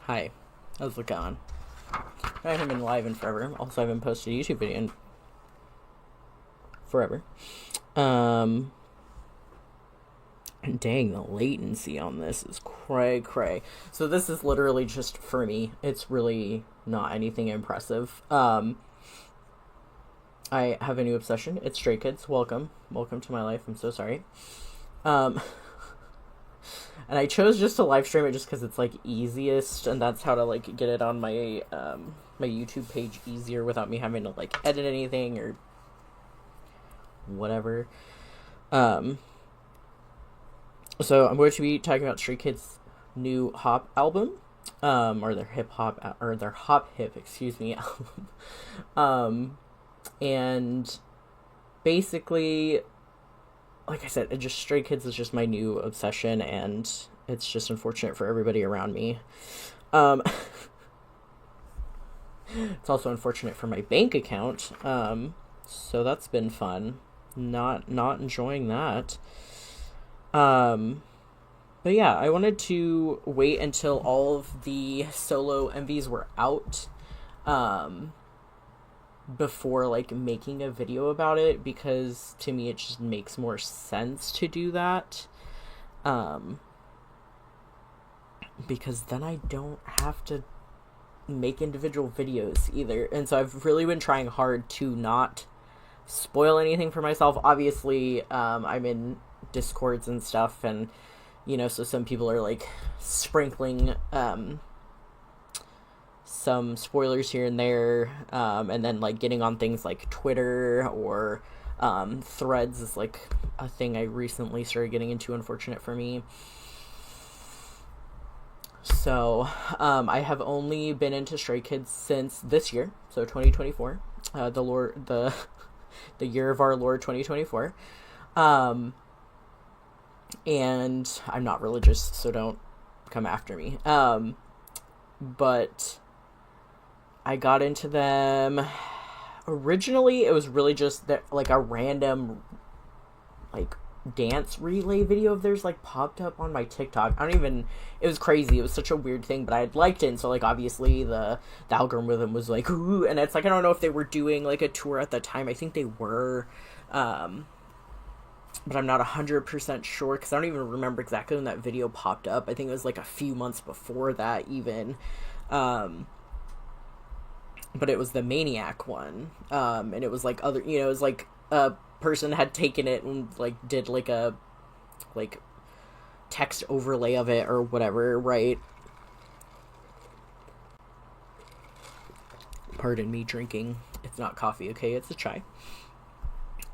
Hi, how's it going? I haven't been live in forever. Also, I haven't posted a YouTube video in forever. Um, Dang, the latency on this is cray. So this is literally just for me. It's really not anything impressive. I have a new obsession. It's Stray Kids. Welcome to my life. I'm so sorry. Um, and I chose just to live stream it just because it's like easiest, and that's how to like get it on my my YouTube page easier without me having to like edit anything or whatever. So I'm going to be talking about Stray Kids' new Hop album, or their hip hop, or their hop hip, excuse me, album. And basically, like I said, it just Stray Kids is just my new obsession, and it's just unfortunate for everybody around me. It's also unfortunate for my bank account. So that's been fun. Not enjoying that. But yeah, I wanted to wait until all of the solo MVs were out, before like making a video about it, because to me it just makes more sense to do that. Because then I don't have to make individual videos either. And so I've really been trying hard to not spoil anything for myself. Obviously, I'm in Discords and stuff, and so some people are like sprinkling some spoilers here and there, and then like getting on things like Twitter or Threads is like a thing I recently started getting into, unfortunate for me. So I have only been into Stray Kids since this year, so 2024, the year of our Lord 2024. And I'm not religious, so don't come after me. But I got into them. Originally, it was really just like a random like dance relay video of theirs like popped up on my TikTok. It was crazy. It was such a weird thing, but I had liked it, and so like obviously the algorithm was like, ooh, and it's like I don't know if they were doing like a tour at the time. I think they were, but I'm not 100% sure because I don't even remember exactly when that video popped up. I think it was like a few months before that even. But it was the Maniac one. And it was like it was like a person had taken it and like did like a like text overlay of it or whatever, right? Pardon me drinking. It's not coffee, okay? It's a chai.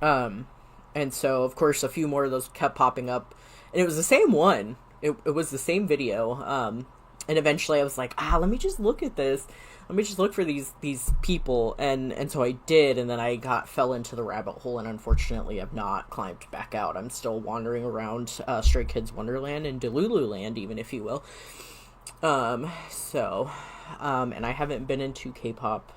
And so, of course, a few more of those kept popping up. And it was the same one. It was the same video. And eventually I was like, let me just look at this. Let me just look for these people. And so I did, and then I fell into the rabbit hole, and unfortunately I've not climbed back out. I'm still wandering around Stray Kids Wonderland and Delulu Land, even, if you will. And I haven't been into K-pop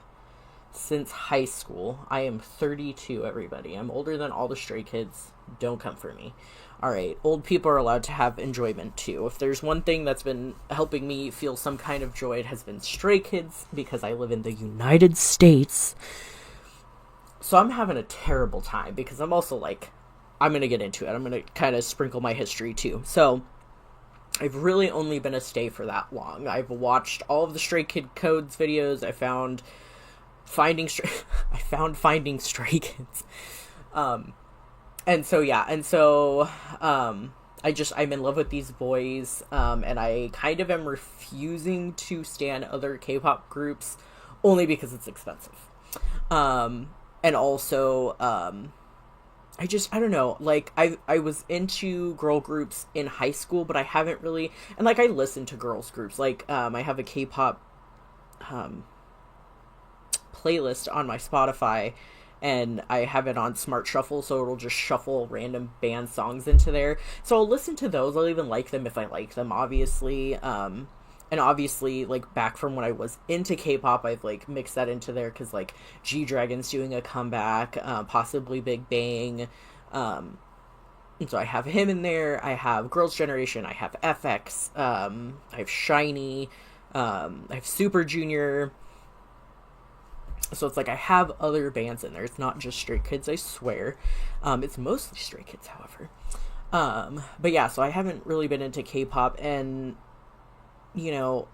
since high school. I am 32, everybody. I'm older than all the Stray Kids. Don't come for me. Alright, old people are allowed to have enjoyment too. If there's one thing that's been helping me feel some kind of joy, it has been Stray Kids, because I live in the United States. So I'm having a terrible time, because I'm also like, I'm going to get into it. I'm going to kind of sprinkle my history too. So I've really only been a stay for that long. I've watched all of the Stray Kid Codes videos. I found Finding Stray Kids. I'm in love with these boys, and I kind of am refusing to stan other K-pop groups only because it's expensive. And also, I don't know, like, I was into girl groups in high school, but I haven't really, and like, I listen to girls groups, like, I have a K-pop, playlist on my Spotify, and I have it on Smart Shuffle, so it'll just shuffle random band songs into there. So I'll listen to those. I'll even like them if I like them, obviously. And obviously, like, back from when I was into K-pop, I've, like, mixed that into there, because, like, G-Dragon's doing a comeback, possibly Big Bang. And so I have him in there. I have Girls' Generation. I have FX. I have SHINee. I have Super Junior. So it's like I have other bands in there. It's not just Stray Kids, I swear. It's mostly Stray Kids, however. But yeah, so I haven't really been into K-pop, and you know,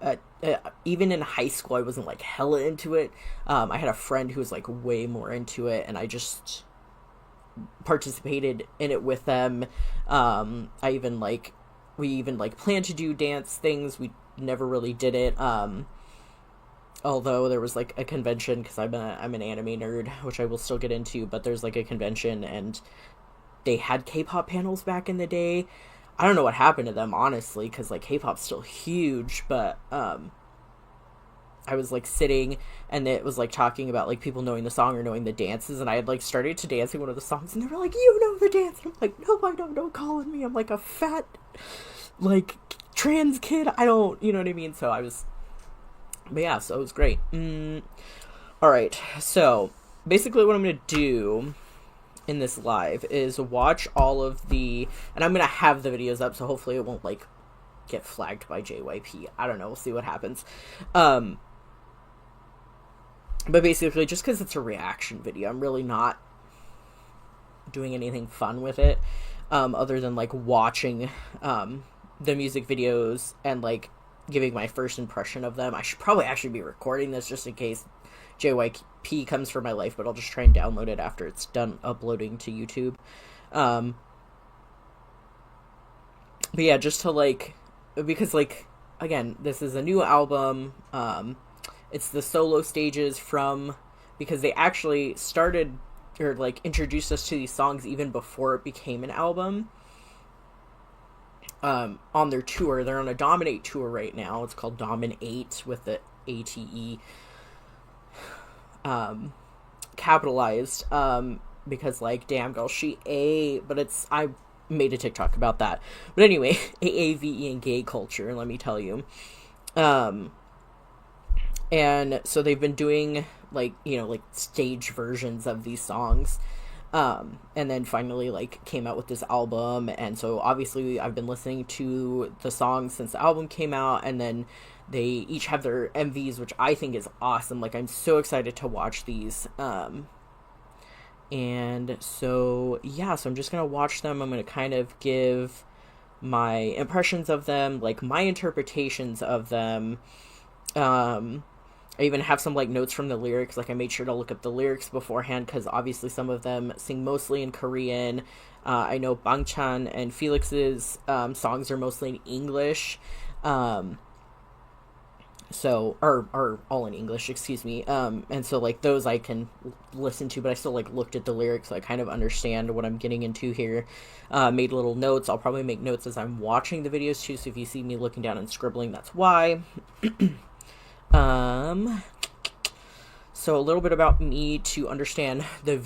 even in high school, I wasn't like hella into it. I had a friend who was like way more into it, and I just participated in it with them. I even like, we even like planned to do dance things. We never really did it. Although there was like a convention, because I'm an anime nerd, which I will still get into, but there's like a convention and they had K-pop panels back in the day. I don't know what happened to them, honestly, because like K-pop's still huge, but I was like sitting and it was like talking about like people knowing the song or knowing the dances, and I had like started to dance in one of the songs and they were like, you know the dance, and I'm like, no I don't call on me, I'm like a fat like trans kid, I don't, you know what I mean? So I was, but yeah, so it was great. Alright, so basically what I'm gonna do in this live is watch all of the, and I'm gonna have the videos up, so hopefully it won't like get flagged by JYP. I don't know, we'll see what happens. But basically, just because it's a reaction video, I'm really not doing anything fun with it, other than like watching the music videos and like giving my first impression of them. I should probably actually be recording this just in case JYP comes for my life, but I'll just try and download it after it's done uploading to YouTube. But yeah, just to like, because like, again, this is a new album. It's the solo stages from, because they actually started or like introduced us to these songs even before it became an album. On their tour, they're on a Dominate tour right now. It's called Dominate with the ATE capitalized, because like, damn girl, she a, but it's, I made a TikTok about that, but anyway, AAVE and gay culture, let me tell you. And so they've been doing like, you know, like stage versions of these songs, and then finally like came out with this album. And so obviously I've been listening to the songs since the album came out, and then they each have their MVs, which I think is awesome. Like, I'm so excited to watch these. And so, yeah, so I'm just going to watch them. I'm going to kind of give my impressions of them, like my interpretations of them. I even have some like notes from the lyrics. Like, I made sure to look up the lyrics beforehand, because obviously some of them sing mostly in Korean. I know Bangchan and Felix's songs are mostly in English. So, or all in English, excuse me. And so like those I can listen to, but I still like looked at the lyrics, so I kind of understand what I'm getting into here. Made little notes. I'll probably make notes as I'm watching the videos too, so if you see me looking down and scribbling, that's why. So a little bit about me to understand the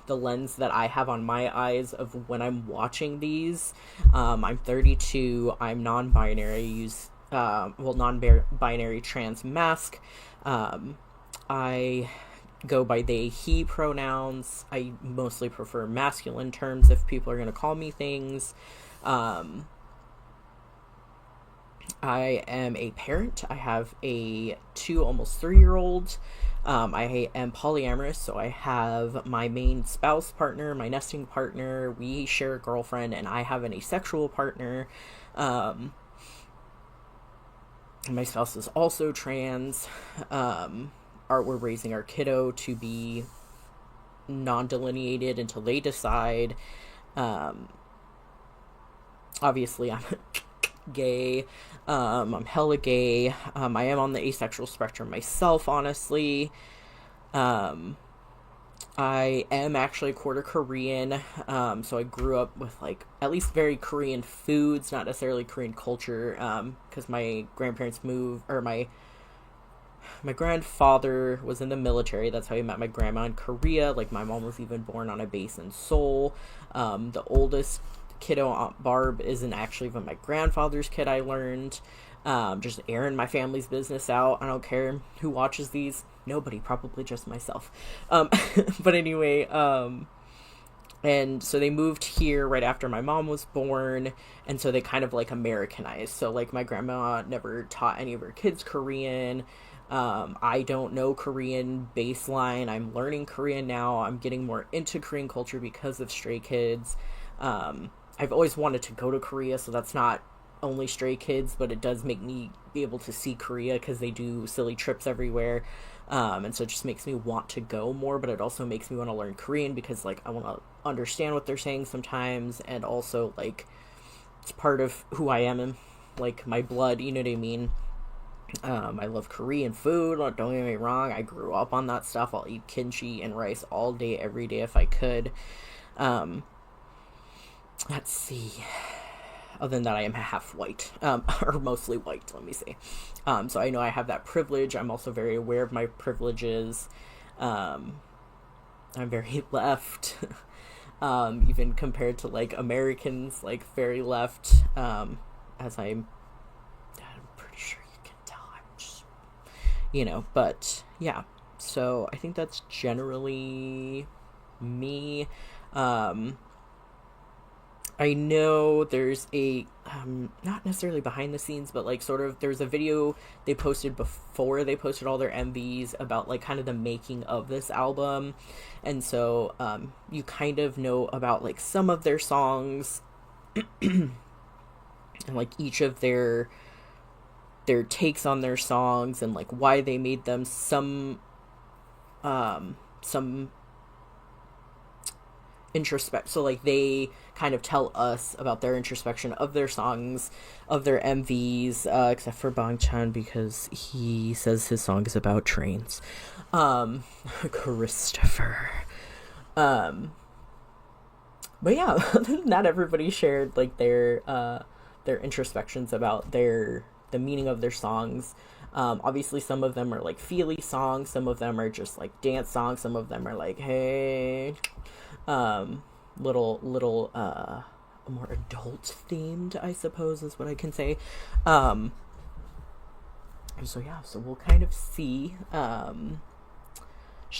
the lens that I have on my eyes of when I'm watching these. I'm 32, I'm non-binary, non-binary trans mask. I go by they, he pronouns. I mostly prefer masculine terms if people are going to call me things. I am a parent. I have a 2, almost 3-year-old. I am polyamorous, so I have my main spouse partner, my nesting partner. We share a girlfriend, and I have an asexual partner. My spouse is also trans. We're raising our kiddo to be non-delineated until they decide. Obviously, I'm gay. I'm hella gay. I am on the asexual spectrum myself, honestly. I am actually a quarter Korean, so I grew up with like at least very Korean foods, not necessarily Korean culture, because my grandparents moved, or my grandfather was in the military. That's how he met my grandma in Korea. Like, my mom was even born on a base in Seoul. The oldest kiddo, Aunt Barb, isn't actually even my grandfather's kid, I learned. Just airing my family's business out. I don't care who watches these. Nobody, probably just myself. But anyway, and And so they moved here right after my mom was born, and so they kind of like Americanized. So like my grandma never taught any of her kids Korean. I don't know Korean baseline. I'm learning Korean now. I'm getting more into Korean culture because of Stray Kids. I've always wanted to go to Korea, so that's not only Stray Kids, but it does make me be able to see Korea because they do silly trips everywhere. And so it just makes me want to go more, but it also makes me want to learn Korean because like I want to understand what they're saying sometimes, and also like it's part of who I am and like my blood, you know what I mean? I love Korean food, don't get me wrong. I grew up on that stuff. I'll eat kimchi and rice all day, every day if I could. Let's see. Other than that, I am half white, or mostly white, let me say. So I know I have that privilege. I'm also very aware of my privileges. I'm very left, even compared to, like, Americans, like, very left, as I'm pretty sure you can tell. I'm just, but, yeah. So I think that's generally me. I know there's a, not necessarily behind the scenes, but like sort of, there's a video they posted before they posted all their MVs about like kind of the making of this album. And so, you kind of know about like some of their songs and like each of their takes on their songs and like why they made them. Some introspect, so like they kind of tell us about their introspection of their songs, of their MVs, except for Bangchan because he says his song is about trains. Christopher. But yeah, other than that, everybody shared like their introspections about the meaning of their songs. Obviously some of them are like feely songs, some of them are just like dance songs, some of them are like, hey, little more adult themed, I suppose is what I can say. So yeah, so we'll kind of see. You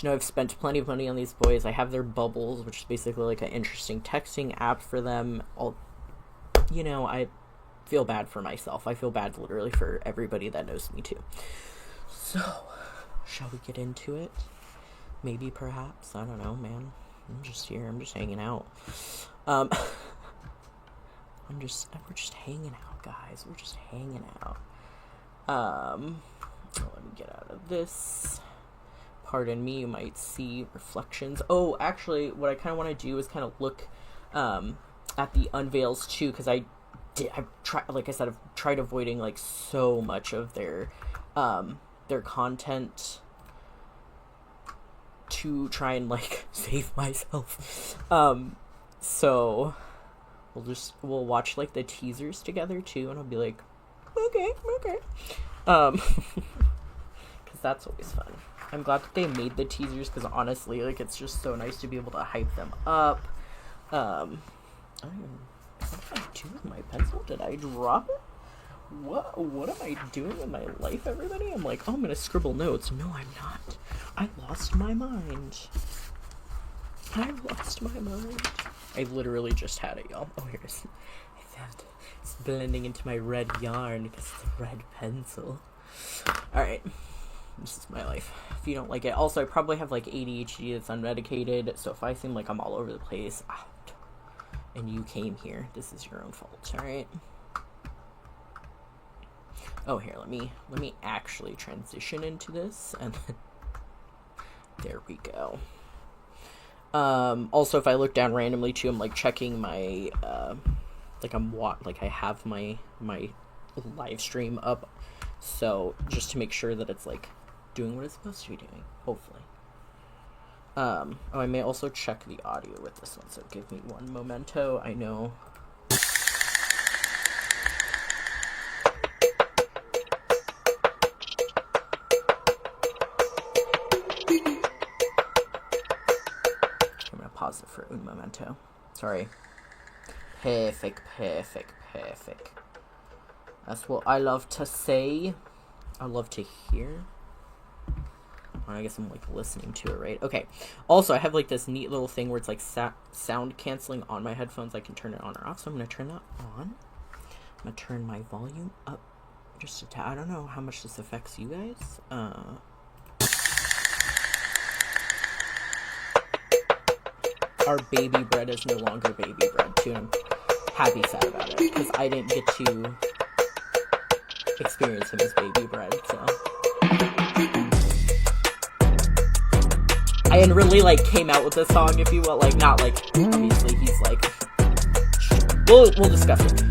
know, I've spent plenty of money on these boys. I have their Bubbles, which is basically like an interesting texting app for them. I feel bad for myself. I feel bad literally for everybody that knows me too. So, shall we get into it? Maybe, perhaps. I don't know, man. I'm just here. I'm just hanging out. We're just hanging out, guys. We're just hanging out. Let me get out of this. Pardon me, you might see reflections. Oh, actually, what I kind of want to do is kind of look at the unveils too, because I've tried avoiding like so much of their content to try and like save myself. So we'll watch like the teasers together too, and I'll be like, okay. Because that's always fun. I'm glad that they made the teasers, because honestly, like, it's just so nice to be able to hype them up. What did I do with my pencil? Did I drop it? What am I doing with my life, everybody? I'm like, oh, I'm gonna scribble notes. No, I'm not. I lost my mind. I literally just had it, y'all. Oh, here it is. I found it. It's blending into my red yarn because it's a red pencil. Alright. This is my life. If you don't like it. Also, I probably have like ADHD that's unmedicated, so if I seem like I'm all over the place, and you came here, this is your own fault, alright? Oh, here, let me actually transition into this, and there we go. Also, if I look down randomly too, I'm like checking my, I have my live stream up, so just to make sure that it's like doing what it's supposed to be doing, hopefully. I may also check the audio with this one, so give me one momento. I know. I'm gonna pause it for un momento. Sorry. Perfect. That's what I love to say. I love to hear. I guess I'm like listening to it, right? Okay. Also, I have like this neat little thing where it's like sound canceling on my headphones. I can turn it on or off. So I'm gonna turn that on. I'm gonna turn my volume up just a tad. I don't know how much this affects you guys. Our baby bread is no longer baby bread too, and I'm happy sad about it because I didn't get to experience him as baby bread. So I really like came out with this song, if you will, like not like obviously he's like we'll discuss it.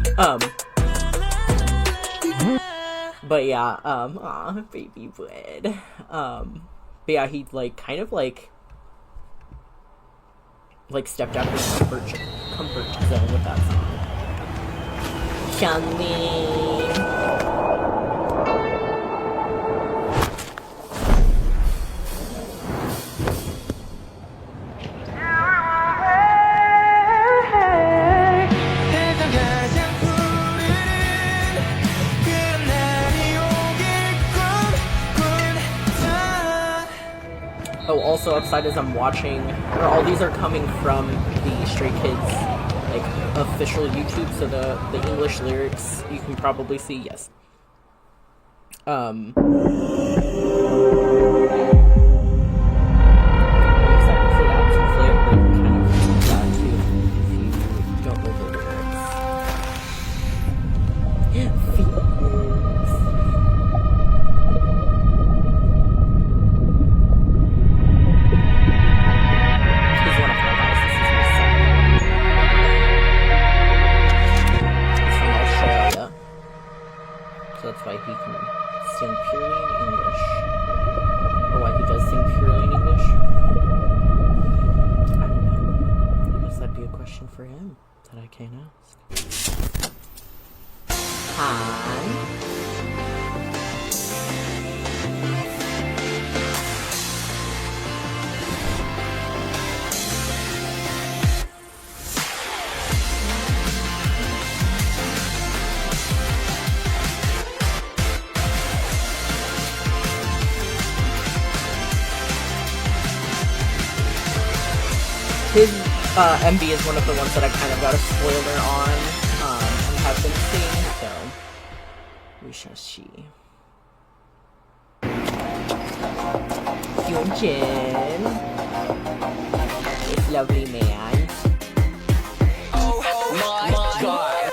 But yeah, aw, baby bread. But yeah, he like kind of like stepped out of his comfort zone with that song. Changbin. Oh, also upside as I'm watching, or all these are coming from the Stray Kids like official YouTube, so the English lyrics you can probably see. Yes. I'm excited for that. Hopefully everybody can kind of feel that too if you don't know the lyrics. Felix. That's why he can sing purely in English. Or why he does sing purely in English. I don't know. I guess that'd be a question for him that I can't ask. Hi. His MV is one of the ones that I kind of got a spoiler on and have been seeing, so we shall see. Hyunjin, this lovely man. Oh my god!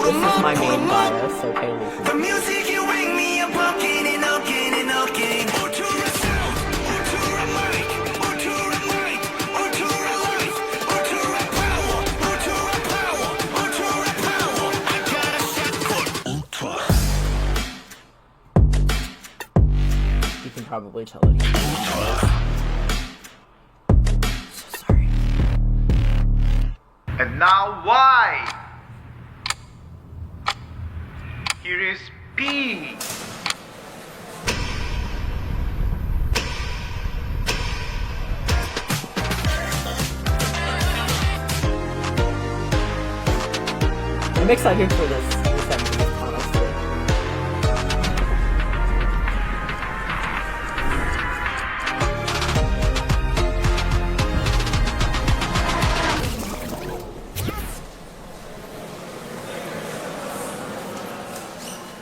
This is my main bias, okay? The music you wake me up again and again and again. You can probably tell it. So sorry. And now why? Here is B. I'm excited for this MV, honestly.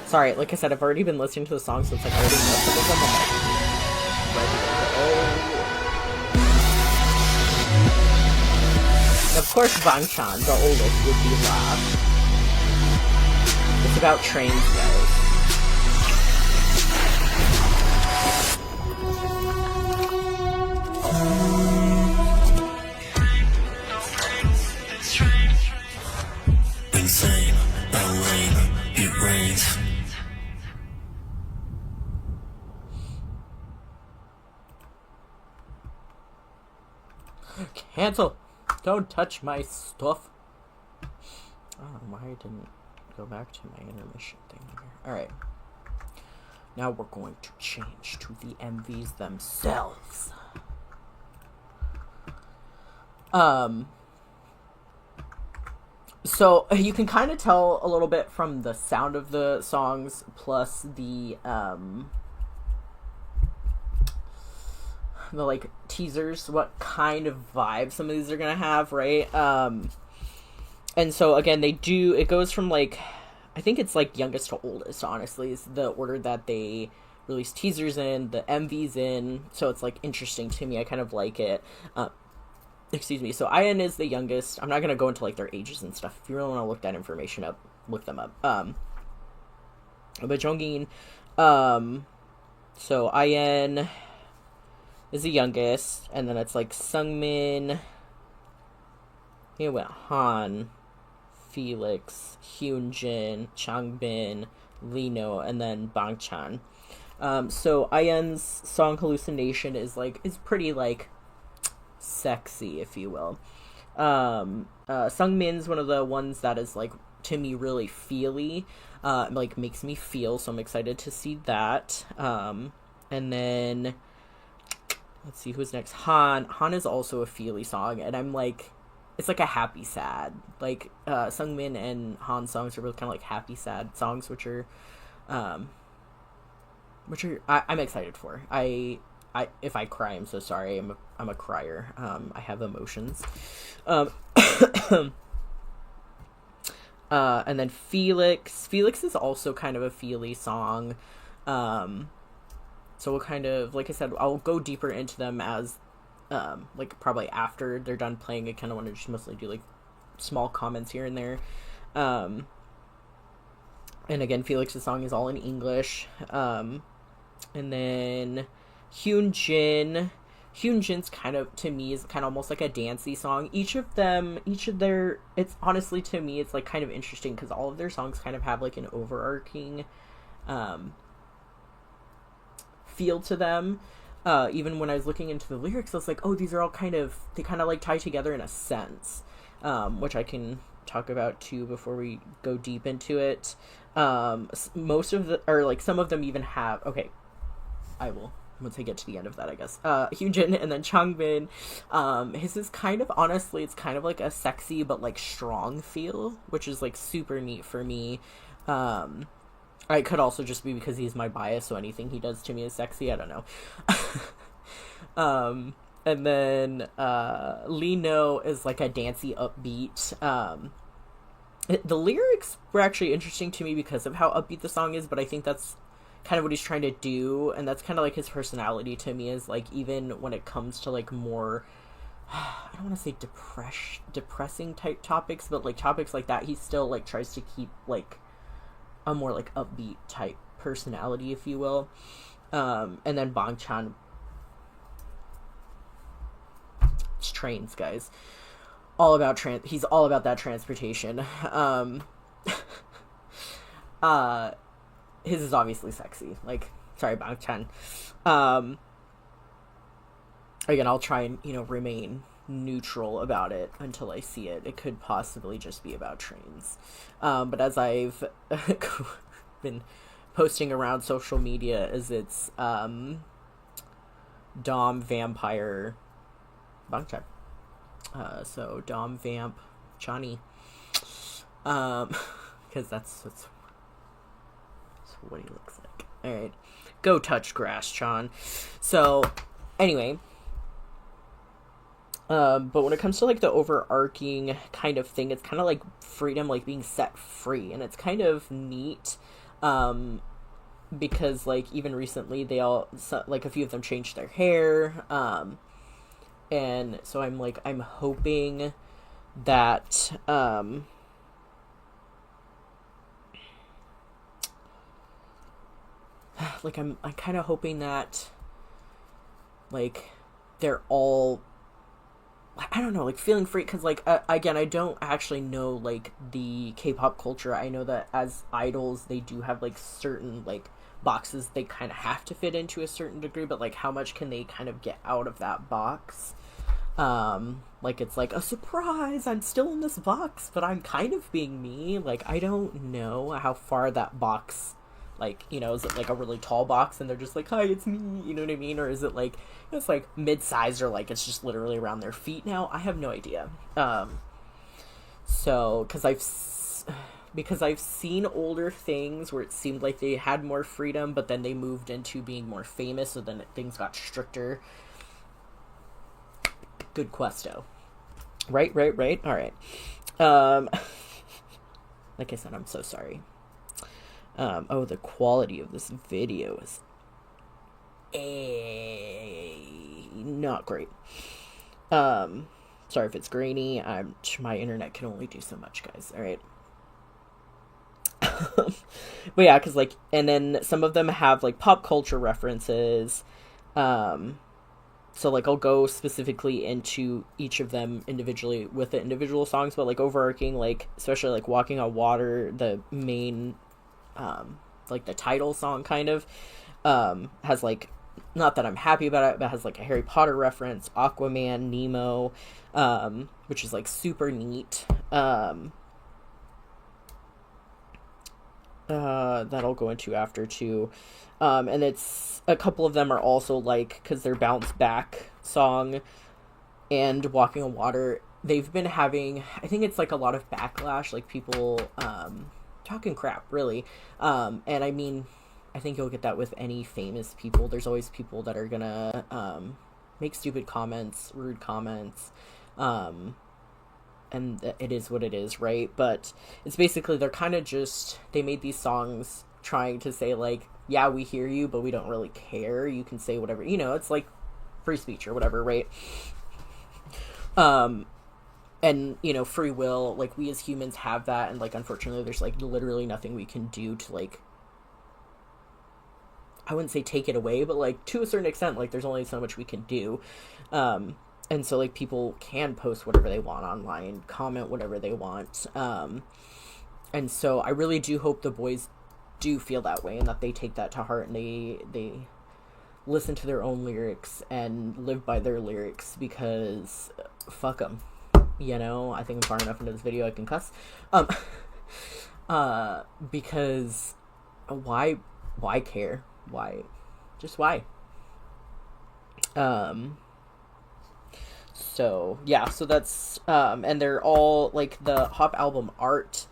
Sorry, like I said, I've already been listening to the song, so it's like I already know some of them. I'm like, ready to go. Of course, Bangchan, the oldest, would be last. It's about trains, guys. Insane, LA, it rains. Cancel. Don't touch my stuff. I don't know why I didn't go back to my intermission thing here. Alright. Now we're going to change to the MVs themselves. So you can kind of tell a little bit from the sound of the songs plus the like teasers what kind of vibe some of these are gonna have, right? And so again, it goes from like, I think it's like youngest to oldest, honestly, is the order that they release teasers in, the MVs in, so it's like interesting to me. I kind of like it. Excuse me. So IN is the youngest. I'm not gonna go into like their ages and stuff. If you really want to look that information up, look them up. But Jongin, so IN is the youngest, and then it's like Seungmin. He went Han, Felix, Hyunjin, Changbin, Lino, and then Bangchan. So IN's song Hallucination is pretty like sexy, if you will. Seungmin's one of the ones that is like, to me, really feely, like makes me feel, so I'm excited to see that. And then let's see who's next. Han is also a feely song, and I'm like, it's like a happy sad, like Seungmin and Han songs are both kind of like happy sad songs, which are I'm excited for. If I cry, I'm so sorry. I'm a crier. I have emotions. And then Felix is also kind of a feely song. So we'll kind of, like I said, I'll go deeper into them as like probably after they're done playing. I kind of want to just mostly do like small comments here and there. And again, Felix's song is all in English. And then Hyunjin's kind of, to me, is kind of almost like a dancey song. It's honestly, to me, it's like kind of interesting because all of their songs kind of have like an overarching feel to them. Even when I was looking into the lyrics, I was like, oh, these are all they kind of like tie together in a sense, which I can talk about too before we go deep into it. Most of some of them even have, okay, I will once I get to the end of that, I guess. Hyunjin and then Changbin. His is kind of, honestly, it's kind of like a sexy but like strong feel, which is like super neat for me. It could also just be because he's my bias, so anything he does to me is sexy. I don't know. And then Lino is like a dancey upbeat. The lyrics were actually interesting to me because of how upbeat the song is, but I think that's kind of what he's trying to do, and that's kind of like his personality to me, is like, even when it comes to like more, I don't want to say depressing type topics, but like topics like that, he still like tries to keep like a more like upbeat type personality, if you will. And then Bangchan, it's trains, guys. He's all about that transportation. His is obviously sexy. Like, sorry, Bangchan. Again, I'll try and, remain neutral about it until I see it. It could possibly just be about trains. But as I've been posting around social media, it's Dom Vampire Bangchan. So Dom Vamp Johnny. Because that's what he looks like. Alright. Go touch grass, Chan. So, anyway. But when it comes to, like, the overarching kind of thing, it's kind of like freedom, like, being set free. And it's kind of neat. Because, like, even recently, a few of them changed their hair. And so I'm hoping that, like, I'm kind of hoping that, like, they're all, I don't know, like, feeling free, because, like, again, I don't actually know, like, the K-pop culture. I know that as idols, they do have, like, certain, like, boxes they kind of have to fit into a certain degree, but, like, how much can they kind of get out of that box? Like, it's like, a surprise, I'm still in this box, but I'm kind of being me. Like, I don't know how far that box, like, you know, is it like a really tall box and they're just like, hi, it's me, you know what I mean? Or is it like, you know, it's like mid-sized, or like it's just literally around their feet now? I have no idea. So, because I've seen older things where it seemed like they had more freedom, but then they moved into being more famous, so then things got stricter. Good questo. Right. All right. Like I said, I'm so sorry. Oh, the quality of this video is not great. Sorry if it's grainy. My internet can only do so much, guys. All right. But yeah, because like, and then some of them have like pop culture references. So like, I'll go specifically into each of them individually with the individual songs, but like overarching, like especially like Walking on Water, the main, like the title song kind of, has like, not that I'm happy about it, but has like a Harry Potter reference, Aquaman, Nemo, which is like super neat. That I'll go into after too. And it's, a couple of them are also like, because their Bounce Back song and Walking on Water, they've been having, I think it's like a lot of backlash, like people talking crap, really. And I mean, I think you'll get that with any famous people. There's always people that are gonna make stupid comments, rude comments, and it is what it is, right? But it's basically, they're kind of just, they made these songs trying to say like, yeah, we hear you, but we don't really care. You can say whatever, you know, it's like free speech or whatever, right? And, you know, free will, like, we as humans have that, and like, unfortunately, there's like literally nothing we can do to like, I wouldn't say take it away, but like, to a certain extent, like, there's only so much we can do. And so, like, people can post whatever they want online, comment whatever they want. And so I really do hope the boys do feel that way, and that they take that to heart, and they listen to their own lyrics and live by their lyrics, because fuck them. You know, I think I'm far enough into this video I can cuss. Because why care? Why? Just why? So, yeah, so that's, and they're all, like, the Hop album art,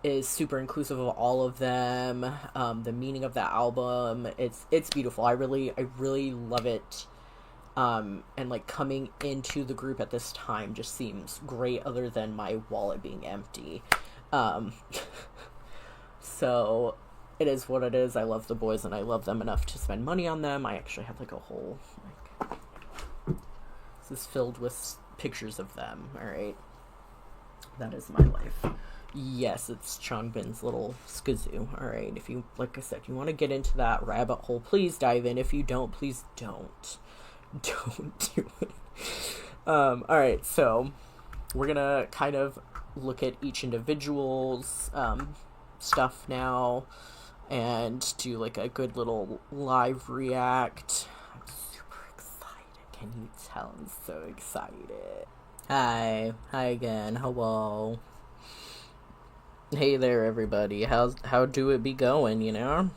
is super inclusive of all of them. The meaning of that album, it's beautiful. I really love it. And, like, coming into the group at this time just seems great, other than my wallet being empty. So, it is what it is. I love the boys, and I love them enough to spend money on them. I actually have, like, a whole, like, this is filled with pictures of them, alright? That is my life. Yes, it's Changbin's little skazoo, alright? If you, like I said, you want to get into that rabbit hole, please dive in. If you don't, please don't. Don't do it. Alright, so we're gonna kind of look at each individual's stuff now and do like a good little live react. I'm super excited. Can you tell I'm so excited? Hi again. Hello. Hey there, everybody. How do it be going, you know?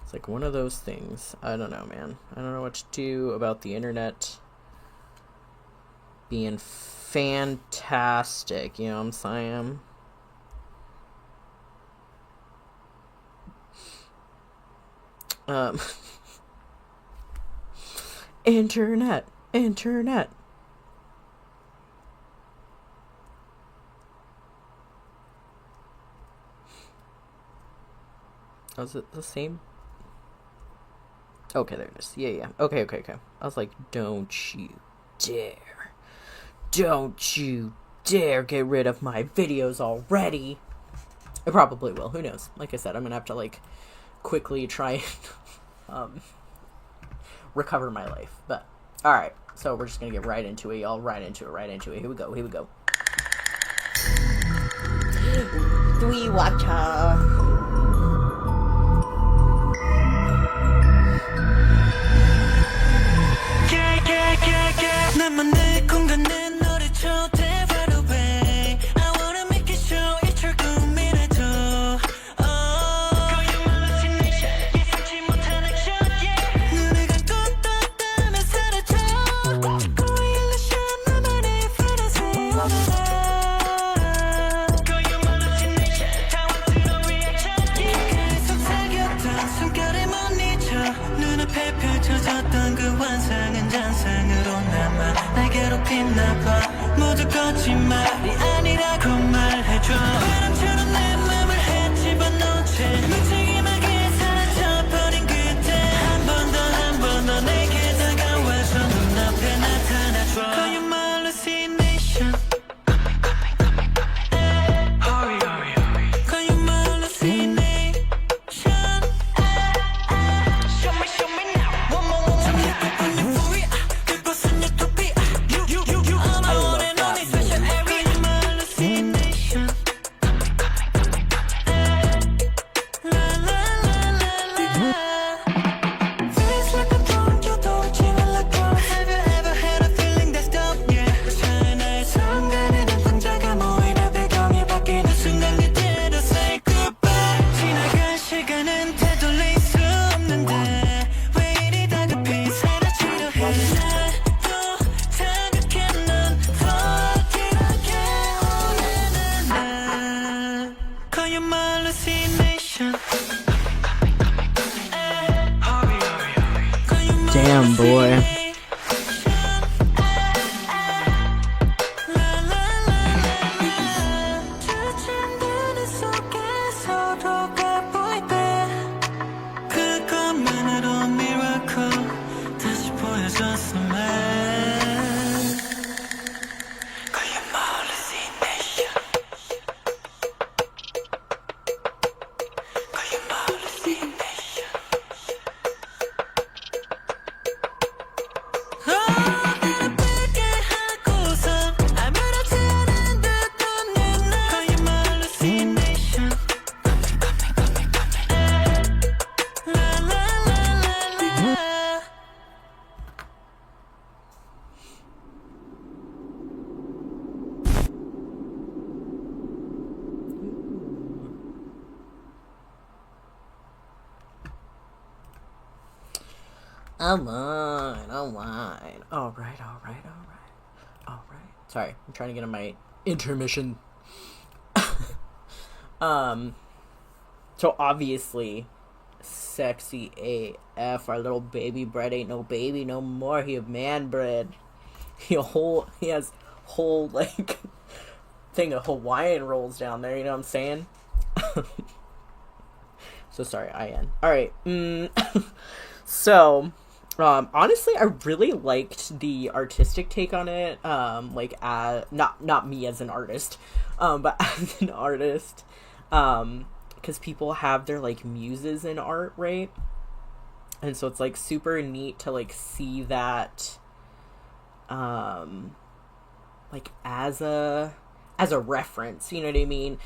It's like one of those things. I don't know, man. I don't know what to do about the internet being fantastic, you know what I'm saying? Internet. Oh, is it the same? Okay, there it is. Yeah. Okay. I was like, don't you dare get rid of my videos already. I probably will. Who knows? Like I said, I'm gonna have to, like, quickly try and recover my life. But, alright. So we're just gonna get right into it, y'all. Right into it. Here we go. Three watcher. 해줘 바람처럼 내 맘을 헤집어놓은 채 무책임하게 사라져버린 그때 한 번 더 내게 다가와서 눈앞에 나타나줘 Call you my hallucination Hurry Call you my hallucination Show me now One more 잠깐 euphoria 그곳은 utopia You I'm I a love one and only that special movie. area Call you my hallucination La la la la la Feels like a drone 저도 지나가고 Have you ever had a feeling that's dope yeah 하나의 순간에 눈동자가 모이다 배경이 바뀌는 순간 그대로 say goodbye 지나간 시간은 되돌릴 수 없는데 왜 이리 다급히 사라지려 해 나도 자극해 넌 버티게 오는 날 Call you my hallucination Call you my Damn, boy. 그것만으로 miracle 다시 보여줬으면 Call you my hallucination Call you my hallucination 나를 뺏게 하고서 아무렇지 않은 듯 웃는 날 Call you my hallucination La la la la la Alright. Alright. Sorry, I'm trying to get in my intermission. So obviously, sexy AF, our little baby bread ain't no baby no more, he a man bread. He has whole, like, thing of Hawaiian rolls down there, you know what I'm saying? So sorry, IN. Alright, so, honestly, I really liked the artistic take on it, like, not me as an artist, but as an artist, because people have their, like, muses in art, right? And so it's, like, super neat to, like, see that, like, as a reference, you know what I mean?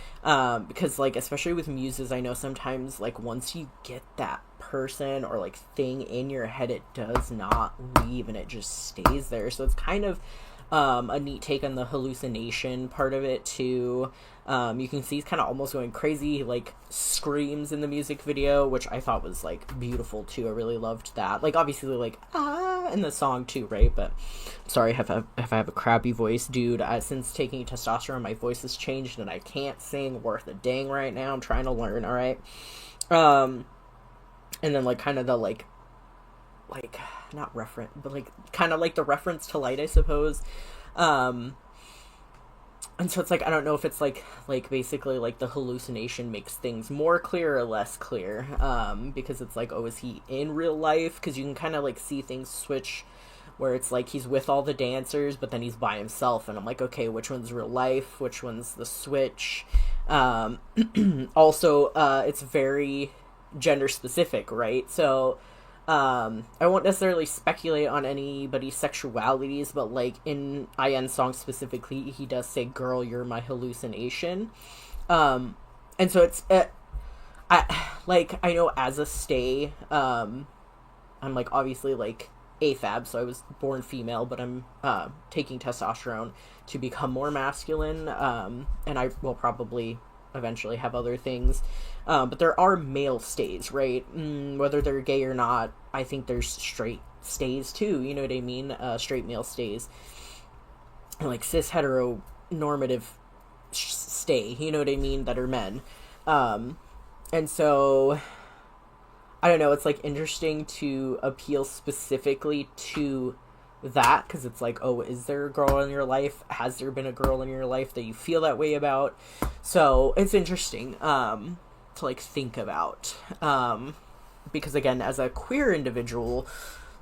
Because, like, especially with muses, I know sometimes, like, once you get that person or, like, thing in your head, it does not leave and it just stays there. So it's kind of a neat take on the hallucination part of it, too. You can see he's kind of almost going crazy, he, like, screams in the music video, which I thought was, like, beautiful, too. I really loved that. Like, obviously, like, in the song, too, right? But, sorry if I have a crappy voice, dude. Since taking testosterone, my voice has changed, and I can't sing worth a dang right now. I'm trying to learn, alright? And then, like, kind of the, like, not reference, but, like, kind of, like, the reference to light, I suppose. And so it's, like, I don't know if it's, like, basically, like, the hallucination makes things more clear or less clear, because it's, like, oh, is he in real life? Because you can kind of, like, see things switch, where it's, like, he's with all the dancers, but then he's by himself, and I'm, like, okay, which one's real life? Which one's the switch? Also, it's very gender-specific, right? So, I won't necessarily speculate on anybody's sexualities, but, like, in IN's song specifically, he does say, girl, you're my hallucination. And so it's, I know as a stay, I'm, like, obviously, like, AFAB, so I was born female, but I'm, taking testosterone to become more masculine, and I will probably eventually have other things. But there are male stays, right? Whether they're gay or not, I think there's straight stays too, you know what I mean? Straight male stays. And, like, cis heteronormative stay, you know what I mean, that are men. And so, I don't know, it's, like, interesting to appeal specifically to that, because it's like, oh, is there a girl in your life? Has there been a girl in your life that you feel that way about? So it's interesting to like think about, because again, as a queer individual,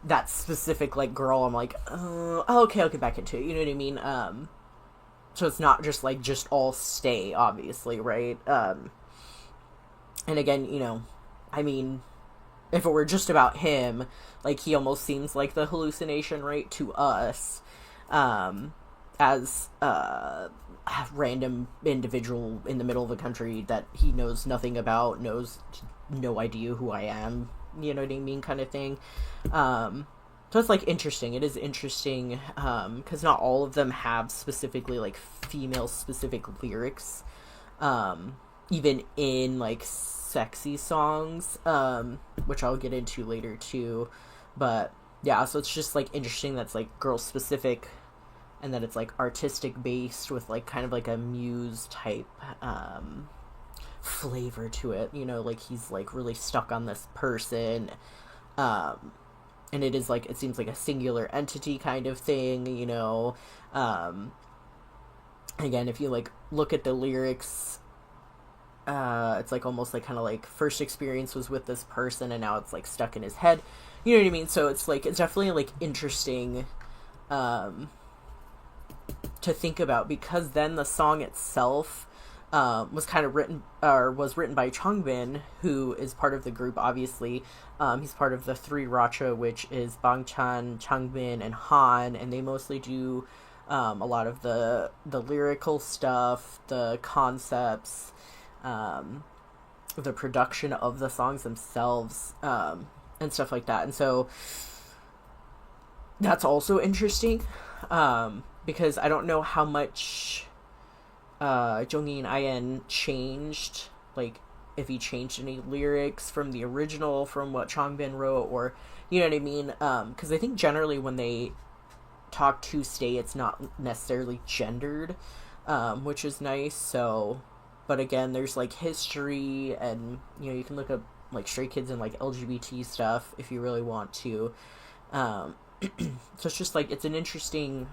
that specific like girl, I'm like, oh, okay, I'll get back into it, you know what I mean? So it's not just like just all stay, obviously, right? And again, you know, I mean, if it were just about him, like, he almost seems like the hallucination, right, to us, as a random individual in the middle of the country that he knows nothing about, knows no idea who I am, you know what I mean, kind of thing. So it's, like, interesting. It is interesting, because not all of them have specifically, like, female-specific lyrics, even in, like, sexy songs, which I'll get into later too. But yeah, so it's just like interesting that's like girl specific, and that it's like artistic based with like kind of like a muse type flavor to it, you know, like he's like really stuck on this person, and it is like, it seems like a singular entity kind of thing, you know. Again, if you like look at the lyrics, it's like almost like kind of like first experience was with this person and now it's like stuck in his head, you know what I mean? So it's like, it's definitely like interesting to think about, because then the song itself was kind of written, or was written by Changbin, who is part of the group, obviously. He's part of the three Racha, which is Bangchan, Changbin, and Han, and they mostly do a lot of the lyrical stuff, the concepts, the production of the songs themselves, and stuff like that. And so that's also interesting, because I don't know how much Jongin and Ian changed, like if he changed any lyrics from the original, from what Changbin wrote, or you know what I mean, because I think generally when they talk to stay, it's not necessarily gendered, which is nice. So, but again, there's like history, and you know, you can look up like Stray Kids and like LGBT stuff if you really want to. So it's just like, it's an interesting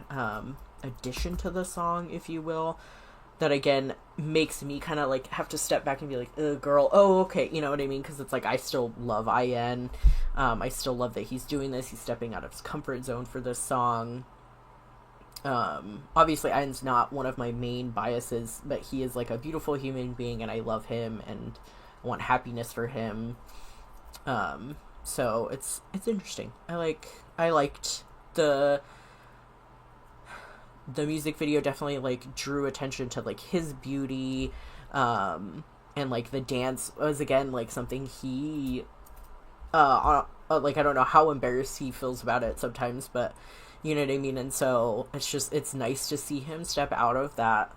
addition to the song, if you will, that again makes me kind of like have to step back and be like, girl, oh, okay, you know what I mean? Because it's like, I still love IN. I still love that he's doing this. He's stepping out of his comfort zone for this song. Obviously IN's not one of my main biases, but he is like a beautiful human being, and I love him, and I want happiness for him. So it's interesting. I liked the music video. Definitely like drew attention to like his beauty, and like the dance was again like something he like, I don't know how embarrassed he feels about it sometimes, but you know what I mean. And so it's nice to see him step out of that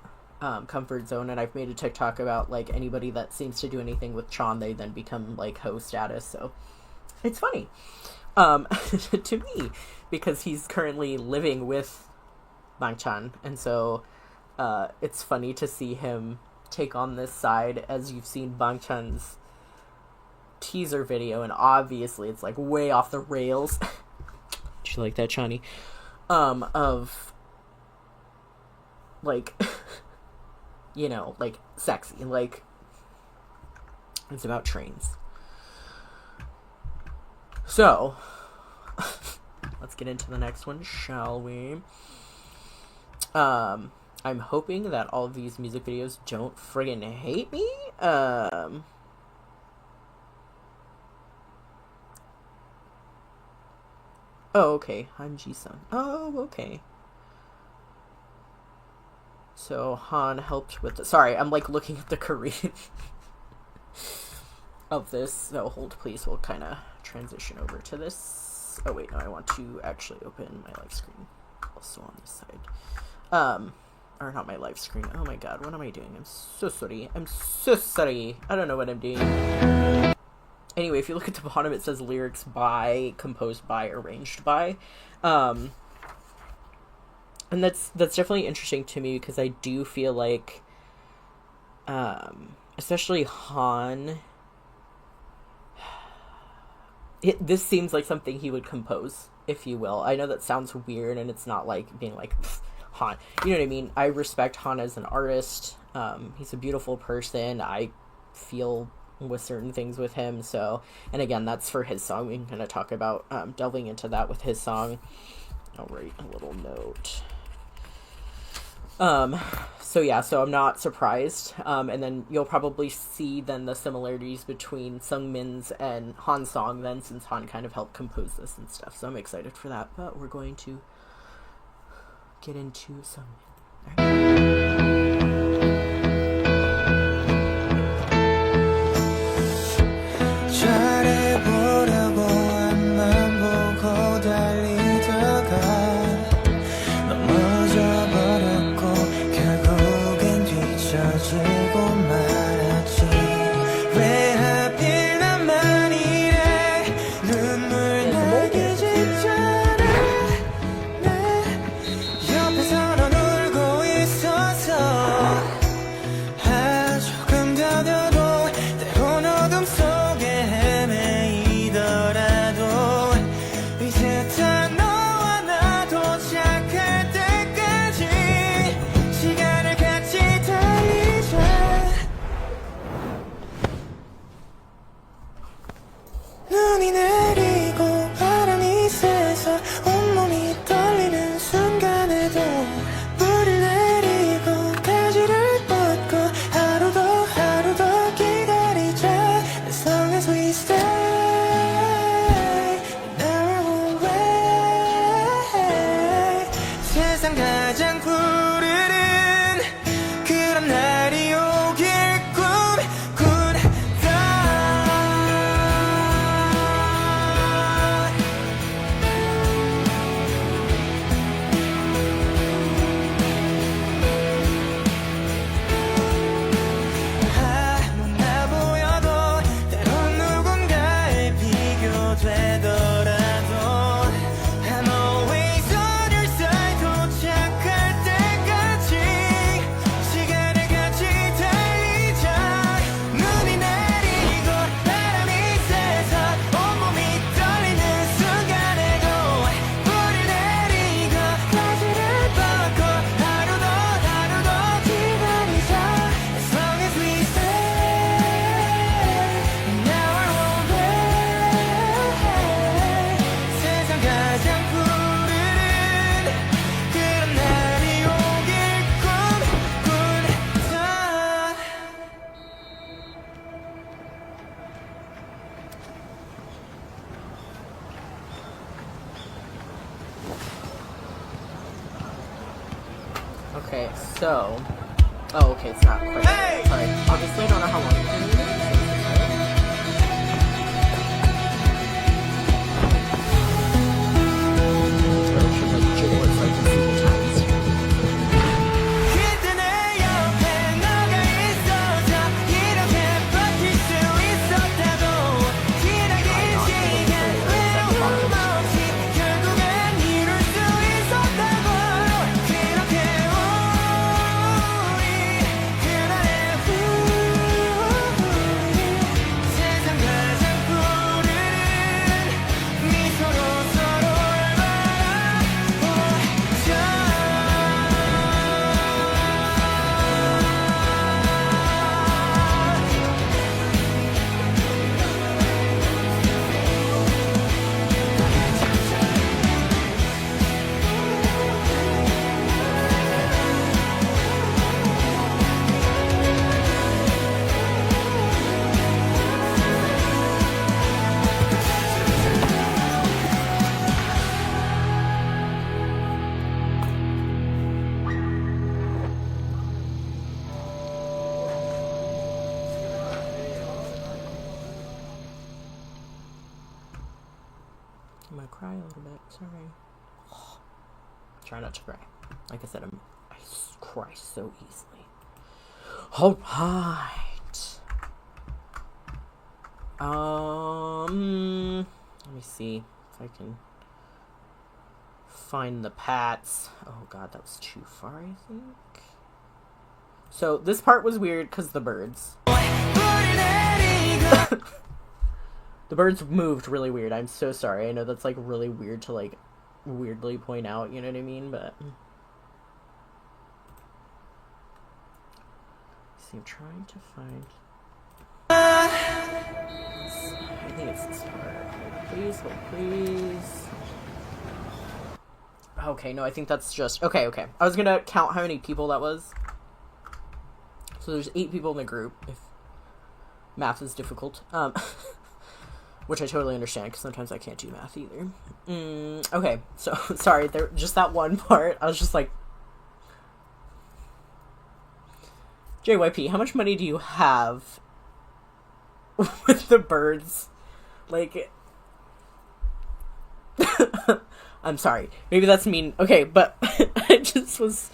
comfort zone. And I've made a TikTok about like anybody that seems to do anything with Chan, they then become like ho status. So it's funny to me, because he's currently living with Bangchan, and so it's funny to see him take on this side, as you've seen Bangchan's teaser video, and obviously it's like way off the rails. Did you like that, Chani? Of like you know, like sexy, like it's about trains. So let's get into the next one, shall we? I'm hoping that all of these music videos don't friggin' hate me. Oh, okay. Hyunjin. Oh, okay. So Han helped with the... Sorry, I'm like looking at the Korean of this. So hold, please. We'll kind of transition over to this. Oh, wait. No, I want to actually open my live screen also on this side. Or not my live screen. Oh my god, what am I doing? I'm so sorry. I'm so sorry. I don't know what I'm doing. Anyway, if you look at the bottom, it says lyrics by, composed by, arranged by. And that's definitely interesting to me, because I do feel like, especially Han, this seems like something he would compose if you will. I know that sounds weird, and it's not like being like Han. You know what I mean? I respect Han as an artist. He's a beautiful person. I feel with certain things with him. So, and again, that's for his song. We can kind of talk about delving into that with his song. I'll write a little note. So yeah, so I'm not surprised. And then you'll probably see then the similarities between Seungmin's and Han's song then, since Han kind of helped compose this and stuff. So I'm excited for that. But we're going to get into Seungmin. All right. 잘해보려고 앞만 보고 달리다가 넘어져 버렸고 결국엔 뒤처지고 말았지. 왜 하필 나만 이래 눈물 나게 짓잖아. 내 옆에서 넌 울고 있어서 조금 더뎌도 때론 어둠 속에 헤매이더라도 이제 다 너와 나 도착할 때까지 시간을 같이 달리자. 눈이 내리고 바람이 세서 온몸이 떨리는 순간에도 물을 내리고 가지를 뻗고 하루 더 기다리자. As long as we stay, now or away. 세상 가장 푸르른 그런 날이 오길 꿈꾼다. 못나 보여도 때론 누군가에 비교되더라도 I'm always on your side. 도착할 때까지 시간을 같이 달리자. 눈이 내리고 바람이 세서 온몸이 떨리는 순간에도 물을 내리고 가지를 뻗고 하루 더 기다리자. As long as we stay, now or away. 세상 가장 푸르른 그런 날이 오길 꿈꾼다. Okay, so... Oh, okay, it's not quite... Sorry. Obviously, I don't know how long it's going to be. 그때 내 옆에 너가 있어서 이렇게 버틸 수 있었다고. 기다린 시간 외로움 없이 결국엔 이룰 수 있었다고. 그렇게 우리 그날의 세상 가장 푸르른 미소로 서로를 바라보자. I'm gonna cry a little bit. Sorry. Try not to cry. Like I said, I cry so easily. All right. Let me see if I can find the pats. Oh god, that was too far, I think. So this part was weird because the birds. The birds moved really weird. I'm so sorry. I know that's like really weird to like weirdly point out, you know what I mean? But see, I'm trying to find. I think it's this part. Hold please. Okay, no, I think that's just okay. I was gonna count how many people that was. So there's 8 people in the group. If math is difficult, which I totally understand because sometimes I can't do math either. Okay, so sorry, there just that one part. I was just like, JYP, how much money do you have with the birds? Like, I'm sorry. Maybe that's mean. Okay, but I just was,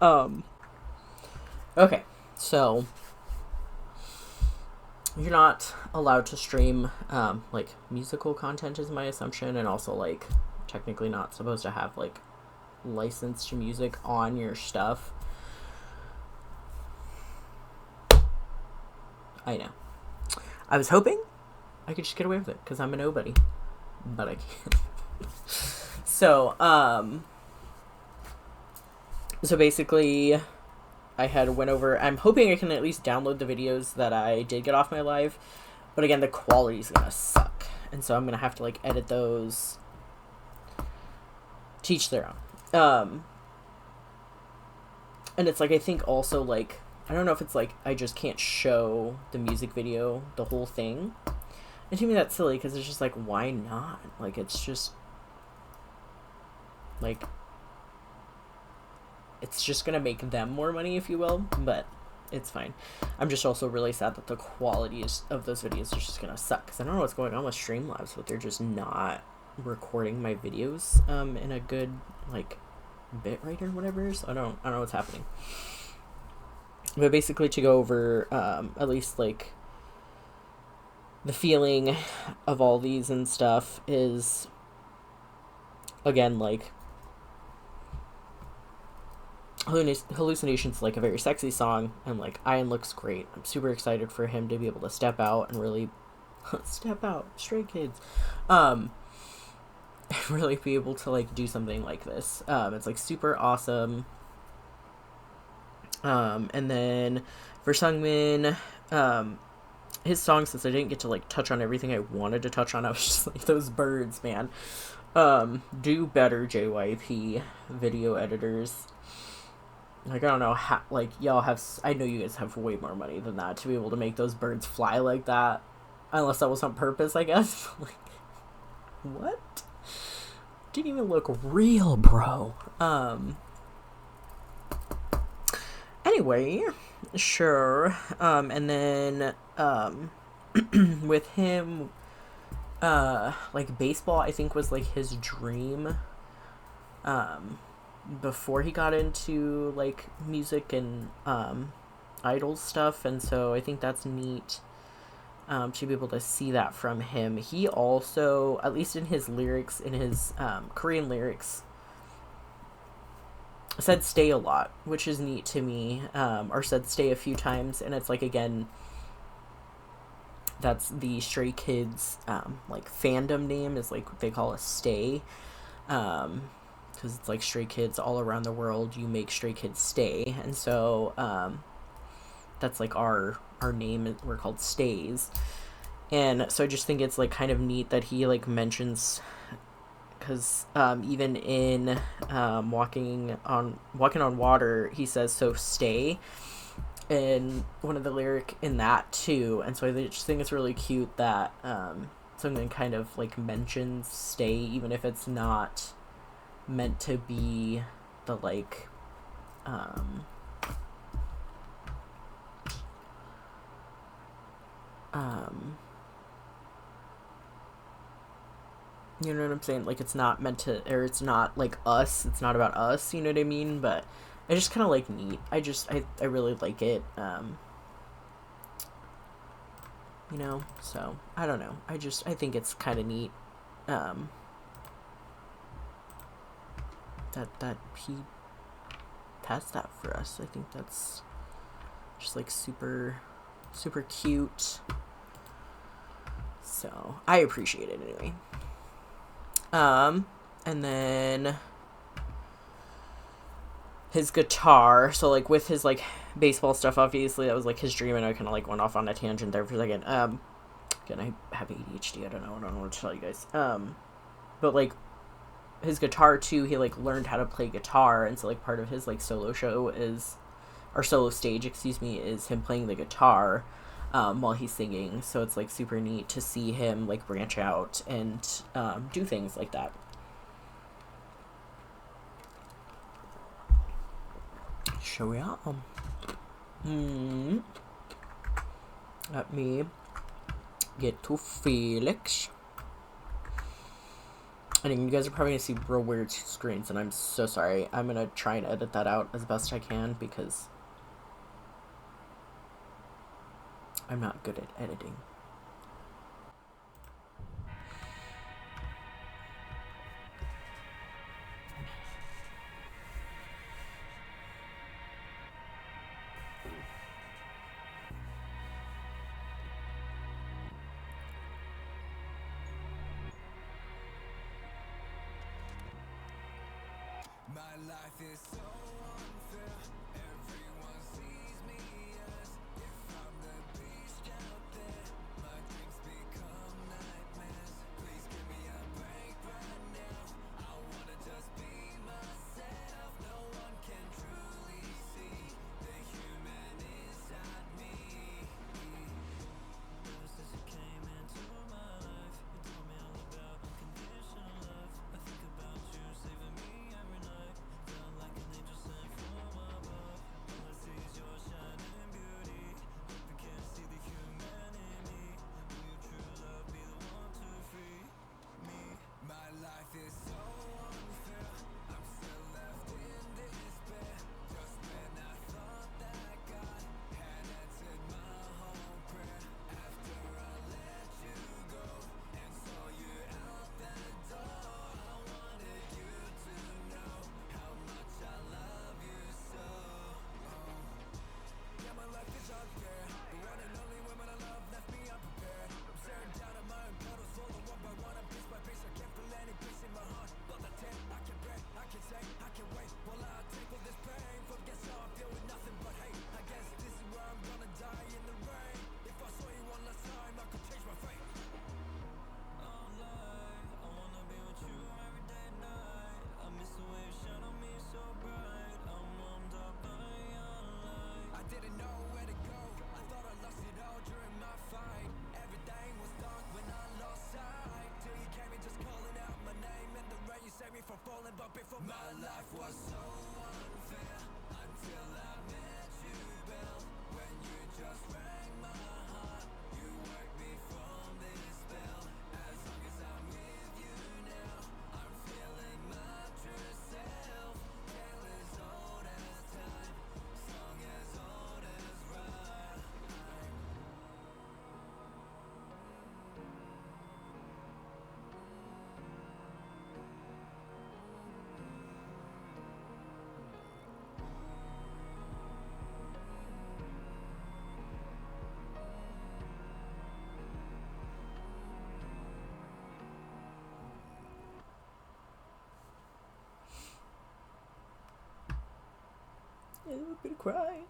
okay, so you're not allowed to stream, like, musical content is my assumption, and also, like, technically not supposed to have, like, licensed music on your stuff. I know. I was hoping I could just get away with it, because I'm a nobody. But I can't. So, so basically, I had went over, I'm hoping I can at least download the videos that I did get off my live, but again, the quality's gonna suck, and so I'm gonna have to, like, edit those, teach their own, and it's, like, I think also, like, I don't know if it's, like, I just can't show the music video, the whole thing, and to me that's silly, because it's just, like, why not, like, it's just, like, it's just gonna make them more money, if you will, but it's fine. I'm just also really sad that the quality of those videos is just gonna suck, because I don't know what's going on with Streamlabs, but they're just not recording my videos in a good, like, bitrate or whatever, so I don't know what's happening. But basically, to go over at least, like, the feeling of all these and stuff is, again, like, Hallucinations, like, a very sexy song, and, like, Ian looks great. I'm super excited for him to be able to step out and really step out, Stray Kids, really be able to, like, do something like this. It's, like, super awesome. And then for Seungmin, his song, since I didn't get to, like, touch on everything I wanted to touch on, I was just like, those birds, man. Do better, JYP video editors. Like, I don't know how, like, y'all have, I know you guys have way more money than that to be able to make those birds fly like that. Unless that was on purpose, I guess. Like, what? Didn't even look real, bro. Anyway, sure. And then, with him, like, baseball, I think, was, like, his dream, before he got into, like, music and idol stuff, and so I think that's neat, to be able to see that from him. He also, at least in his lyrics, in his Korean lyrics, said stay a lot, which is neat to me, or said stay a few times, and it's, like, again, that's the Stray Kids, like, fandom name is, like, they call us Stay, because it's, like, Stray Kids all around the world, you make Stray Kids stay, and so, that's, like, our name, we're called Stays, and so I just think it's, like, kind of neat that he, like, mentions, because, even in, Walking on Water, he says, so stay, in one of the lyric in that, too, and so I just think it's really cute that, something kind of, like, mentions stay, even if it's not meant to be the, like, you know what I'm saying? Like, it's not meant to, or it's not, like, us, it's not about us, you know what I mean? But I just kind of, like, neat. I really like it, you know, so, I don't know. I think it's kind of neat, that he has that for us. I think that's just, like, super, super cute. So I appreciate it anyway. And then his guitar. So like with his like baseball stuff, obviously that was like his dream, and I kind of like went off on a tangent there for a second. Again, I have ADHD. I don't know what to tell you guys. But like his guitar too, he like learned how to play guitar, and so like part of his like solo show is, or solo stage, excuse me, is him playing the guitar while he's singing. So it's like super neat to see him like branch out and do things like that. So yeah, let me get to Felix. I think you guys are probably gonna see real weird screens, and I'm so sorry. I'm gonna try and edit that out as best I can because I'm not good at editing. My life is so unfair. Everyone sees me as if I'm the beast out there. My dreams become nightmares. Please give me a break right now. I wanna just be myself. No one can truly see the human inside me. Ever since you came into my life, you told me all about unconditional love. I think about you saving me every night. Felt like an angel sent from above. All I see is your shining beauty. Hope you can see the human in me. Will your true love be the one to free me? My life is so unfair. I'm still left in despair. Just when I thought that God had answered my whole prayer. After I let you go and saw you out the door, I wanted you to know how much I love you so. Yeah, my life is unfair. The one and only woman I love left me unprepared. I'm staring down at my own petals, falling one by one, piece by piece. I can't feel any peace in my heart. But I can pray, I can say, I can wait. While I take all this pain, forget how I feel with nothing but hate. I guess this is where I'm gonna die in the rain. If I saw you one last time, I could change my fate. Oh, lie, I wanna be with you every day and night. I miss the way you shine on me so bright. I'm warmed up by your light. I didn't know where to go. I thought I lost it all during my fight. Everything was dark when I lost sight. Till you came in just calling out my name. In the rain you saved me from falling, but before my life was so unfair. Until I met you, Belle. When you just rang my heart. You worked me from this spell. As long as I'm with you now, I'm feeling my true self. Tale as old as time, song as old as rhyme. I'm gonna cry.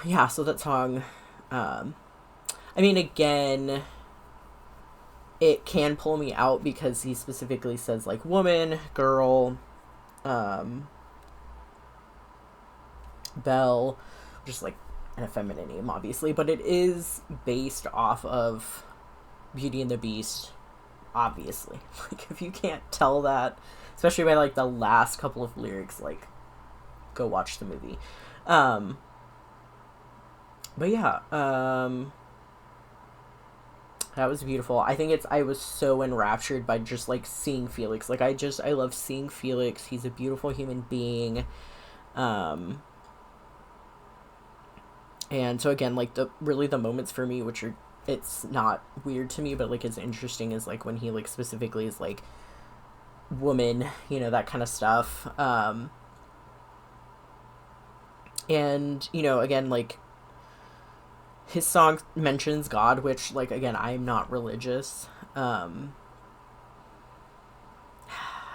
Yeah, so that song, I mean, again, it can pull me out because he specifically says, like, woman, girl, Belle, just, like, an effeminate name, obviously, but it is based off of Beauty and the Beast, obviously. Like, if you can't tell that, especially by, like, the last couple of lyrics, like, go watch the movie. But yeah, that was beautiful. I think I was so enraptured by just, like, seeing Felix. Like, I love seeing Felix. He's a beautiful human being. And so again, like, the moments for me, which are, it's not weird to me, but, like, it's interesting, is, like, when he, like, specifically is, like, woman, you know, that kind of stuff. And, you know, again, like, his song mentions God, which, like, again, I'm not religious. And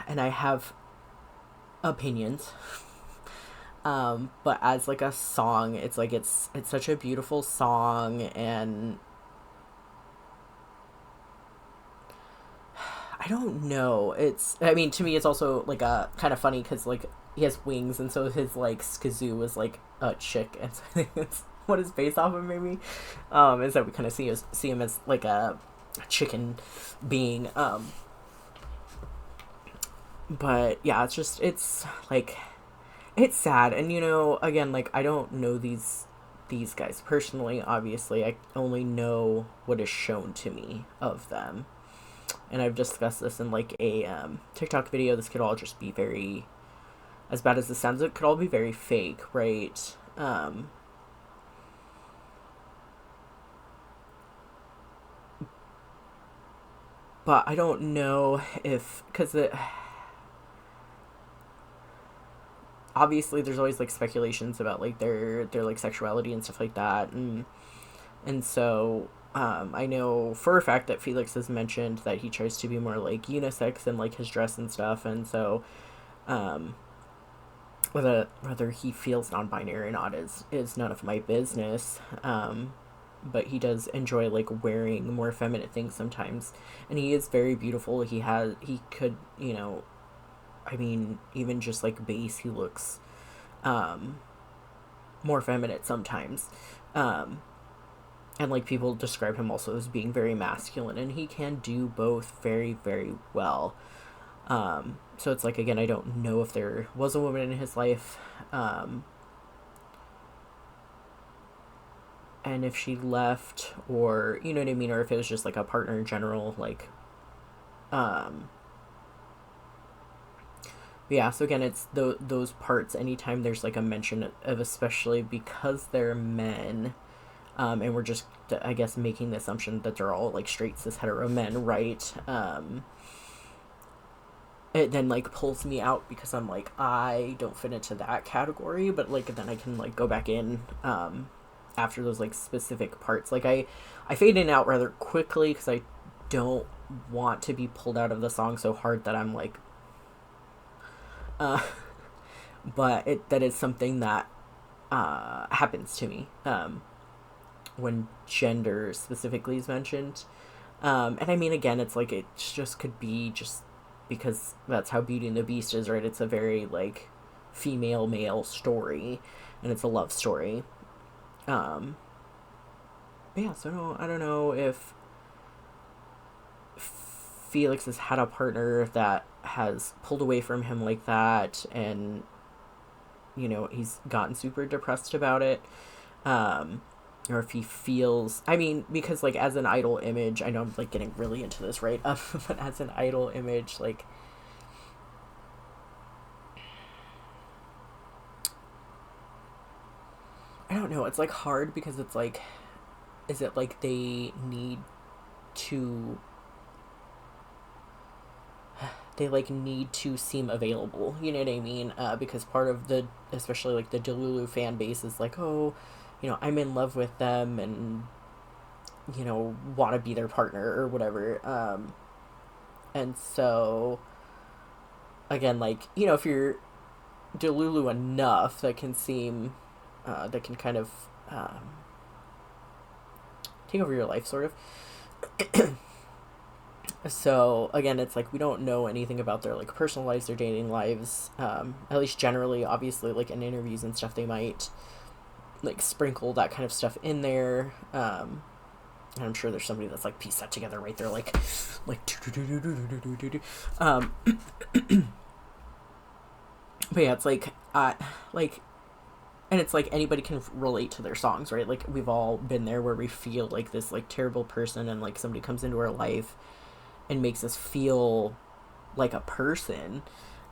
I have opinions. But as, like, a song, it's, like, it's such a beautiful song, and I don't know. I mean, to me, it's also, like, a kind of funny, because, like, he has wings, and so his, like, SKZ is, like, a chick, and so I think that's what it's based off of, maybe. Is that we kind of see him as, like, a chicken being. But, yeah, it's, like, it's sad, and, you know, again, like, I don't know these guys personally, obviously. I only know what is shown to me of them. And I've discussed this in, like, a TikTok video. This could all just be very, as bad as this sounds, it could all be very fake, right? But I don't know if, because obviously there's always, like, speculations about, like, their like, sexuality and stuff like that, and so I know for a fact that Felix has mentioned that he tries to be more, like, unisex in, like, his dress and stuff, and so whether he feels non-binary or not is none of my business. But he does enjoy, like, wearing more feminine things sometimes, and he is very beautiful. He could, you know, I mean, even just, like, base, he looks more feminine sometimes. And, like, people describe him also as being very masculine, and he can do both very, very well. So it's like, again, I don't know if there was a woman in his life, and if she left, or, you know what I mean, or if it was just, like, a partner in general, like, yeah, so again, it's those parts, anytime there's, like, a mention of, especially because they're men, and we're just, I guess, making the assumption that they're all, like, straight cis hetero men, right? It then, like, pulls me out, because I'm like, I don't fit into that category, but, like, then I can, like, go back in after those, like, specific parts. Like, I fade in and out rather quickly, because I don't want to be pulled out of the song so hard that I'm like, but that is something that happens to me when gender specifically is mentioned. And I mean, again, it's like, it just could be just because that's how Beauty and the Beast is, right? It's a very, like, female male story, and it's a love story. But yeah, so I don't know if Felix has had a partner that has pulled away from him like that, and, you know, he's gotten super depressed about it, or if he feels, I mean, because, like, as an idol image, I know I'm, like, getting really into this, right? But as an idol image, like, I don't know, it's, like, hard, because it's like, is it like they need to seem available, you know what I mean? Because part of the, especially, like, the Delulu fan base is like, oh, you know, I'm in love with them, and, you know, want to be their partner or whatever. And so, again, like, you know, if you're Delulu enough, that can kind of take over your life, sort of. So, again, it's like, we don't know anything about their, like, personal lives, their dating lives, at least generally. Obviously, like, in interviews and stuff, they might, like, sprinkle that kind of stuff in there, and I'm sure there's somebody that's, like, pieced that together right there, like, but yeah, it's like, and it's like, anybody can relate to their songs, right? Like, we've all been there, where we feel like this, like, terrible person, and, like, somebody comes into our life and makes us feel like a person,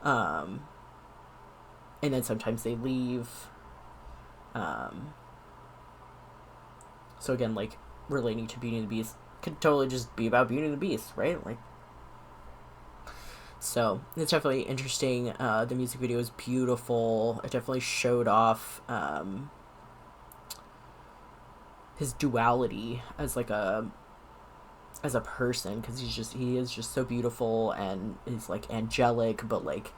and then sometimes they leave. So again, like, relating to Beauty and the Beast could totally just be about Beauty and the Beast, right? Like, So it's definitely interesting. The music video is beautiful. It definitely showed off his duality as like a person, because he is just so beautiful and is like angelic, but like,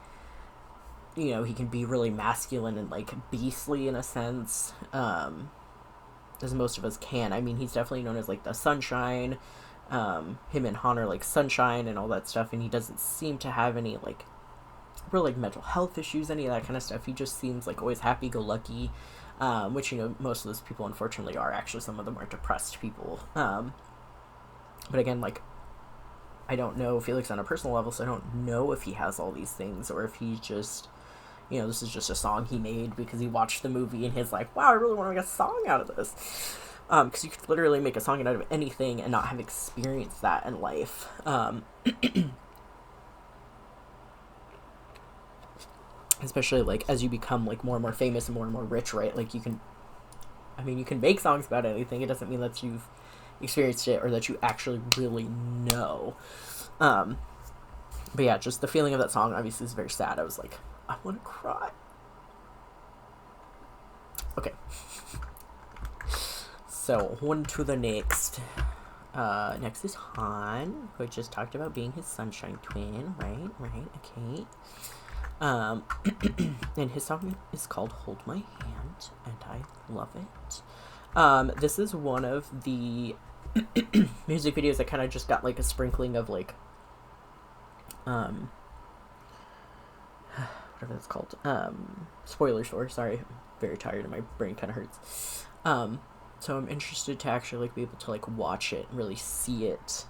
you know, he can be really masculine and like beastly in a sense, as most of us can. I mean, he's definitely known as like the sunshine. Him and Han are like sunshine and all that stuff, and he doesn't seem to have any like real like mental health issues, any of that kind of stuff. He just seems like always happy-go-lucky, which, you know, most of those people unfortunately are. Actually, some of them are depressed people. But again, like, I don't know Felix on a personal level, so I don't know if he has all these things, or if he just, you know, this is just a song he made because he watched the movie and he's like, wow, I really want to make a song out of this. Because you could literally make a song out of anything and not have experienced that in life. Especially, like, as you become, like, more and more famous and more rich, right? Like, you can make songs about anything. It doesn't mean that you've experienced it or that you actually really know. But yeah, just the feeling of that song obviously is very sad. I was like, I want to cry. Okay. So, on to the next. Next is Han, who I just talked about being his sunshine twin. Right, okay. And his song is called Hold My Hand, and I love it. This is one of the music videos that kind of just got like a sprinkling of like whatever it's called, spoilers for. Sorry, I'm very tired and my brain kind of hurts. So I'm interested to actually like be able to like watch it and really see it,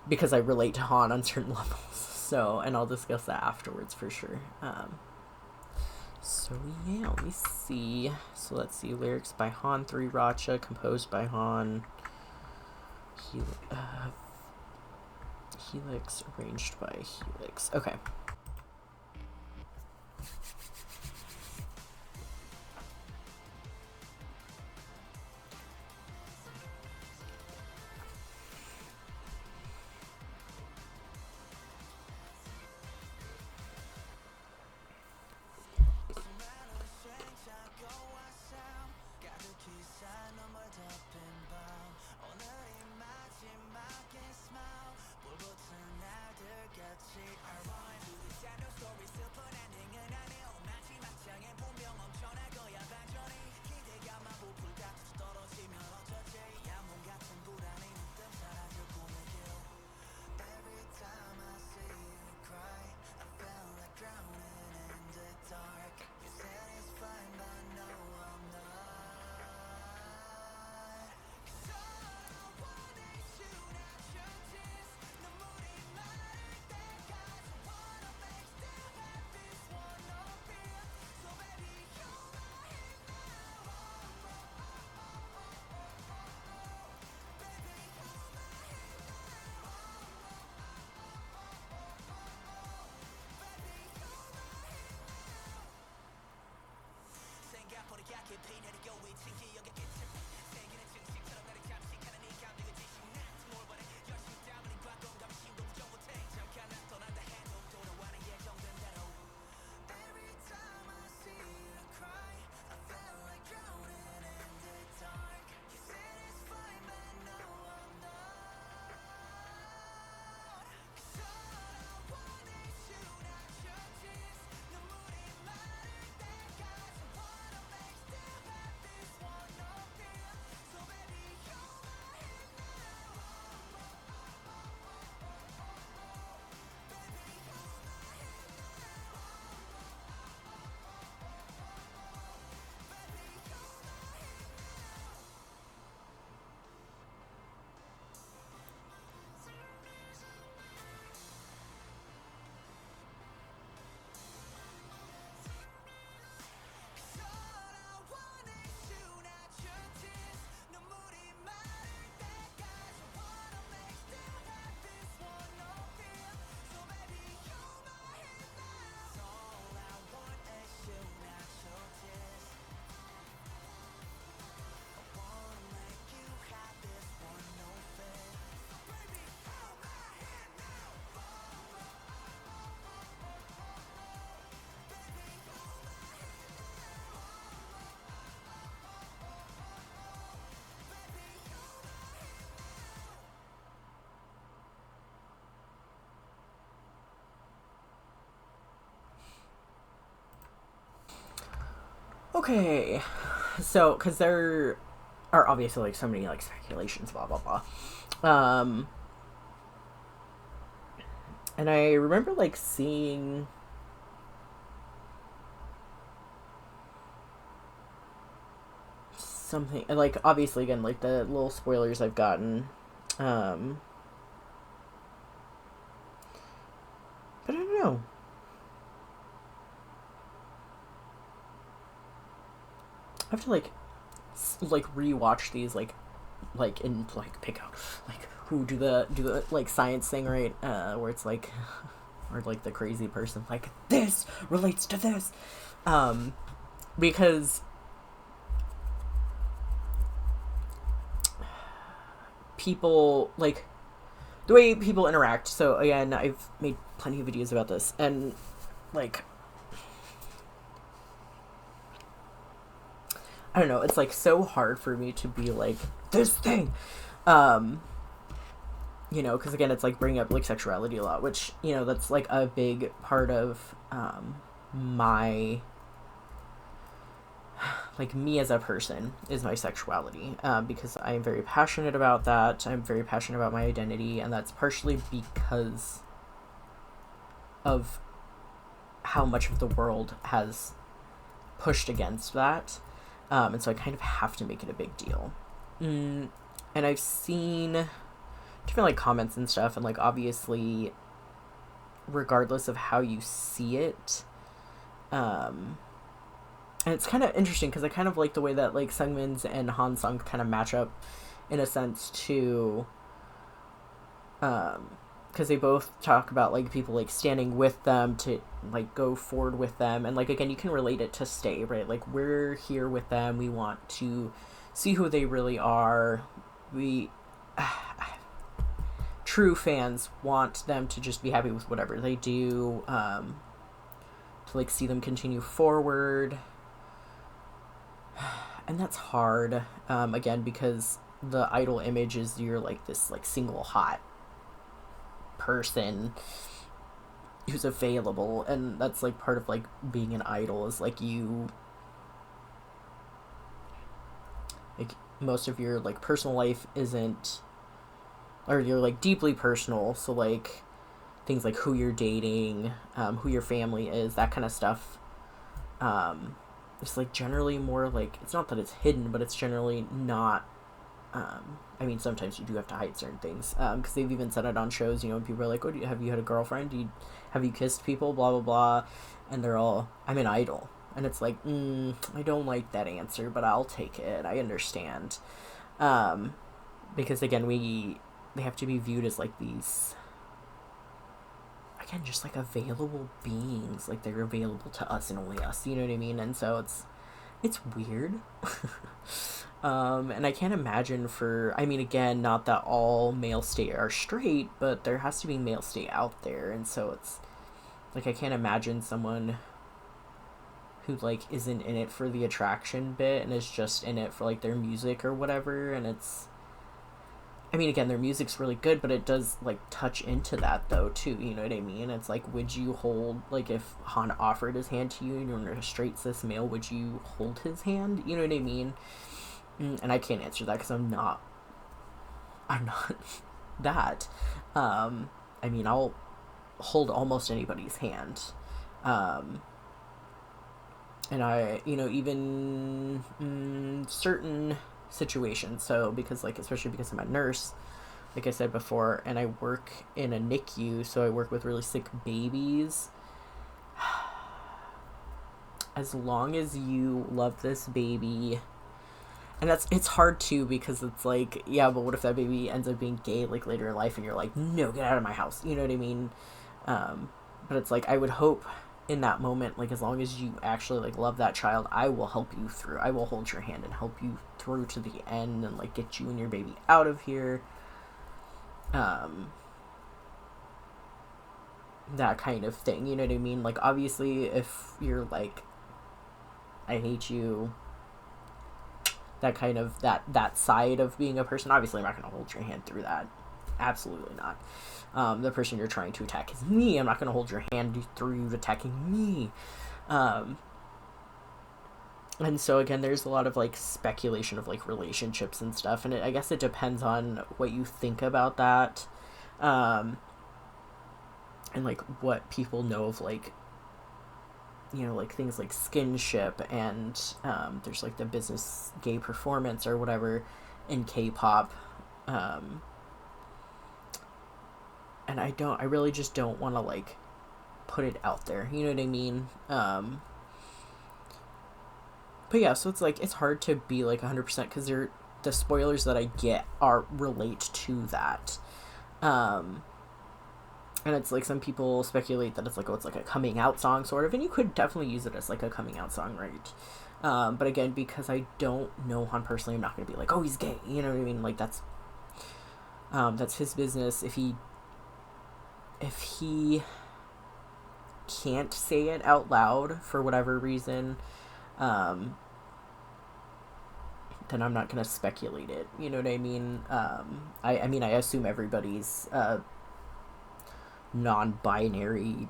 because I relate to Han on certain levels. So, and I'll discuss that afterwards for sure. So yeah, let me see. So let's see, lyrics by Han 3 Racha, composed by Han. Helix, arranged by Helix. Okay. Okay, so because there are obviously like so many like speculations, blah blah blah. And I remember like seeing something like, obviously again, like the little spoilers I've gotten, but I don't know. I have to like rewatch these and like pick out like who do the like science thing, right, where it's like or like the crazy person like this relates to this, because people like the way people interact. So again, I've made plenty of videos about this, and like I don't know, it's like so hard for me to be like this thing, you know, because again, it's like bringing up like sexuality a lot, which, you know, that's like a big part of my like me as a person is my sexuality, because I am very passionate about that. I'm very passionate about my identity, and that's partially because of how much of the world has pushed against that. And so I kind of have to make it a big deal. And I've seen different like comments and stuff, and like obviously regardless of how you see it, and it's kind of interesting because I kind of like the way that like Seungmin's and Hansung kind of match up in a sense too, because they both talk about like people like standing with them to like go forward with them, and like again you can relate it to stay, right? Like we're here with them, we want to see who they really are, we true fans want them to just be happy with whatever they do, to like see them continue forward, and that's hard, again, because the idol image is you're like this like single hot person who's available, and that's like part of like being an idol is like you like most of your like personal life isn't, or you're like deeply personal, so like things like who you're dating, who your family is, that kind of stuff, it's like generally more like, it's not that it's hidden, but it's generally not, I mean, sometimes you do have to hide certain things, because they've even said it on shows, you know, when people are like, oh, have you had a girlfriend? Have you kissed people? Blah, blah, blah. And they're all, I'm an idol. And it's like, I don't like that answer, but I'll take it. I understand. Because, again, they have to be viewed as, like, these, again, just, like, available beings. Like, they're available to us and only us, you know what I mean? And so it's weird. And I can't imagine I mean, again, not that all male state are straight, but there has to be male state out there, and so it's, like, I can't imagine someone who, like, isn't in it for the attraction bit and is just in it for, like, their music or whatever, and it's, I mean, again, their music's really good, but it does, like, touch into that, though, too, you know what I mean? It's like, would you hold, like, if Han offered his hand to you and you're a straight cis male, would you hold his hand? You know what I mean? And I can't answer that because I'm not that. I mean, I'll hold almost anybody's hand. And I, you know, even certain situations. So because, like, especially because I'm a nurse, like I said before, and I work in a NICU, so I work with really sick babies. As long as you love this baby, and it's hard too, because it's like, yeah, but what if that baby ends up being gay, like, later in life, and you're like, no, get out of my house, you know what I mean? But it's like, I would hope in that moment, like, as long as you actually, like, love that child, I will help you through. I will hold your hand and help you through to the end, and, like, get you and your baby out of here. That kind of thing, you know what I mean? Like, obviously, if you're like, I hate you, that kind of, that side of being a person, obviously I'm not going to hold your hand through that. Absolutely not. The person you're trying to attack is me. I'm not going to hold your hand through you attacking me. And so again, there's a lot of like speculation of like relationships and stuff, and I guess it depends on what you think about that, and like what people know of like, you know, like things like skinship, and there's like the business gay performance or whatever in K-pop, and I really just don't want to like put it out there, you know what I mean? But yeah, so it's like, it's hard to be like 100% because the spoilers that I get are relate to that. And it's like some people speculate that it's like, oh, it's like a coming out song sort of, and you could definitely use it as like a coming out song, right? But again, because I don't know Han personally, I'm not going to be like, oh, he's gay, you know what I mean? Like that's his business. If he can't say it out loud for whatever reason, then I'm not going to speculate it. You know what I mean? I mean, I assume everybody's non-binary,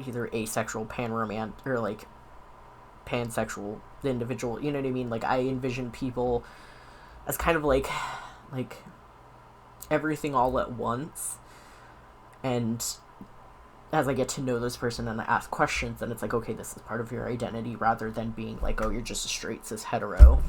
either asexual, panromantic, or like pansexual individual. You know what I mean? Like, I envision people as kind of like everything all at once, and as I get to know this person and I ask questions, and it's like, okay, this is part of your identity, rather than being like, oh, you're just a straight cis hetero.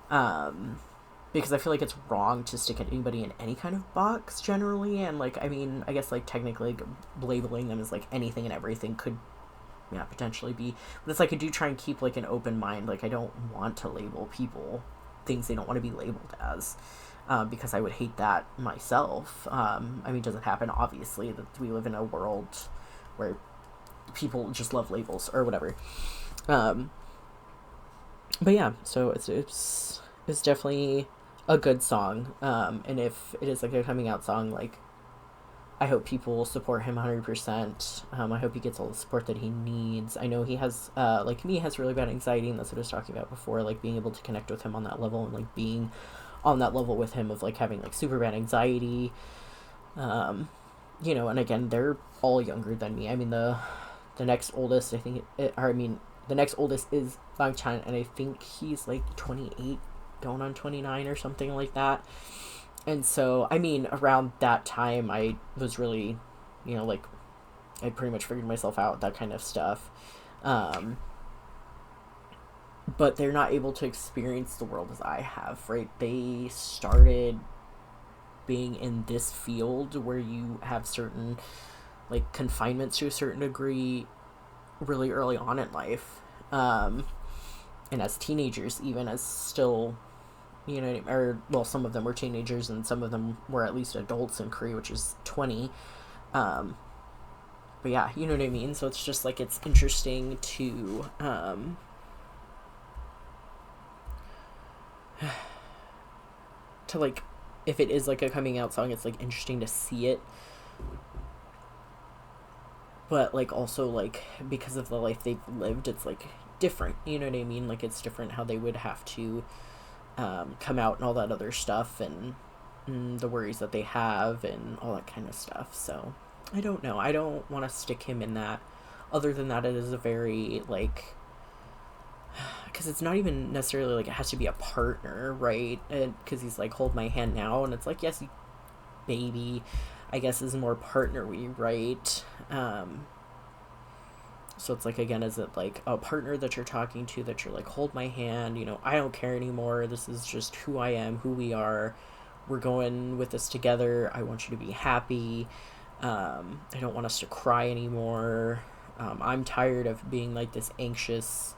Because I feel like it's wrong to stick anybody in any kind of box generally, and like, I mean, I guess like technically labeling them as like anything and everything could, yeah, potentially be, but it's like I do try and keep like an open mind. Like, I don't want to label people things they don't want to be labeled as. Because I would hate that myself. I mean, does it happen? Obviously, that we live in a world where people just love labels or whatever. But yeah, so it's definitely a good song. And if it is like a coming out song, like, I hope people support him 100%. I hope he gets all the support that he needs. I know he has, like me, has really bad anxiety, and that's what I was talking about before, like being able to connect with him on that level, and like being on that level with him of like having like super bad anxiety. You know, and again, they're all younger than me. I mean, the next oldest, I think, the next oldest is Bang Chan, and I think he's like 28, going on 29 or something like that. And so, I mean, around that time, I was really, you know, like, I pretty much figured myself out, that kind of stuff. But they're not able to experience the world as I have, right? They started being in this field where you have certain, like, confinements to a certain degree really early on in life. And as teenagers, even as still, you know, or, well, some of them were teenagers and some of them were at least adults in Korea, which is 20. But yeah, you know what I mean? So it's just, like, it's interesting to, like, if it is like a coming out song, it's like interesting to see it, but like also like because of the life they've lived, it's like different, you know what I mean? Like, it's different how they would have to come out and all that other stuff, and the worries that they have and all that kind of stuff. So I don't know, I don't want to stick him in that. Other than that, it is a very like, because it's not even necessarily like it has to be a partner, right? Because he's like, hold my hand now, and it's like, yes, baby, I guess is more partner-y, right? So it's like, again, is it like a partner that you're talking to, that you're like, hold my hand, you know, I don't care anymore, this is just who I am, who we are, we're going with this together, I want you to be happy, I don't want us to cry anymore, I'm tired of being like this anxious,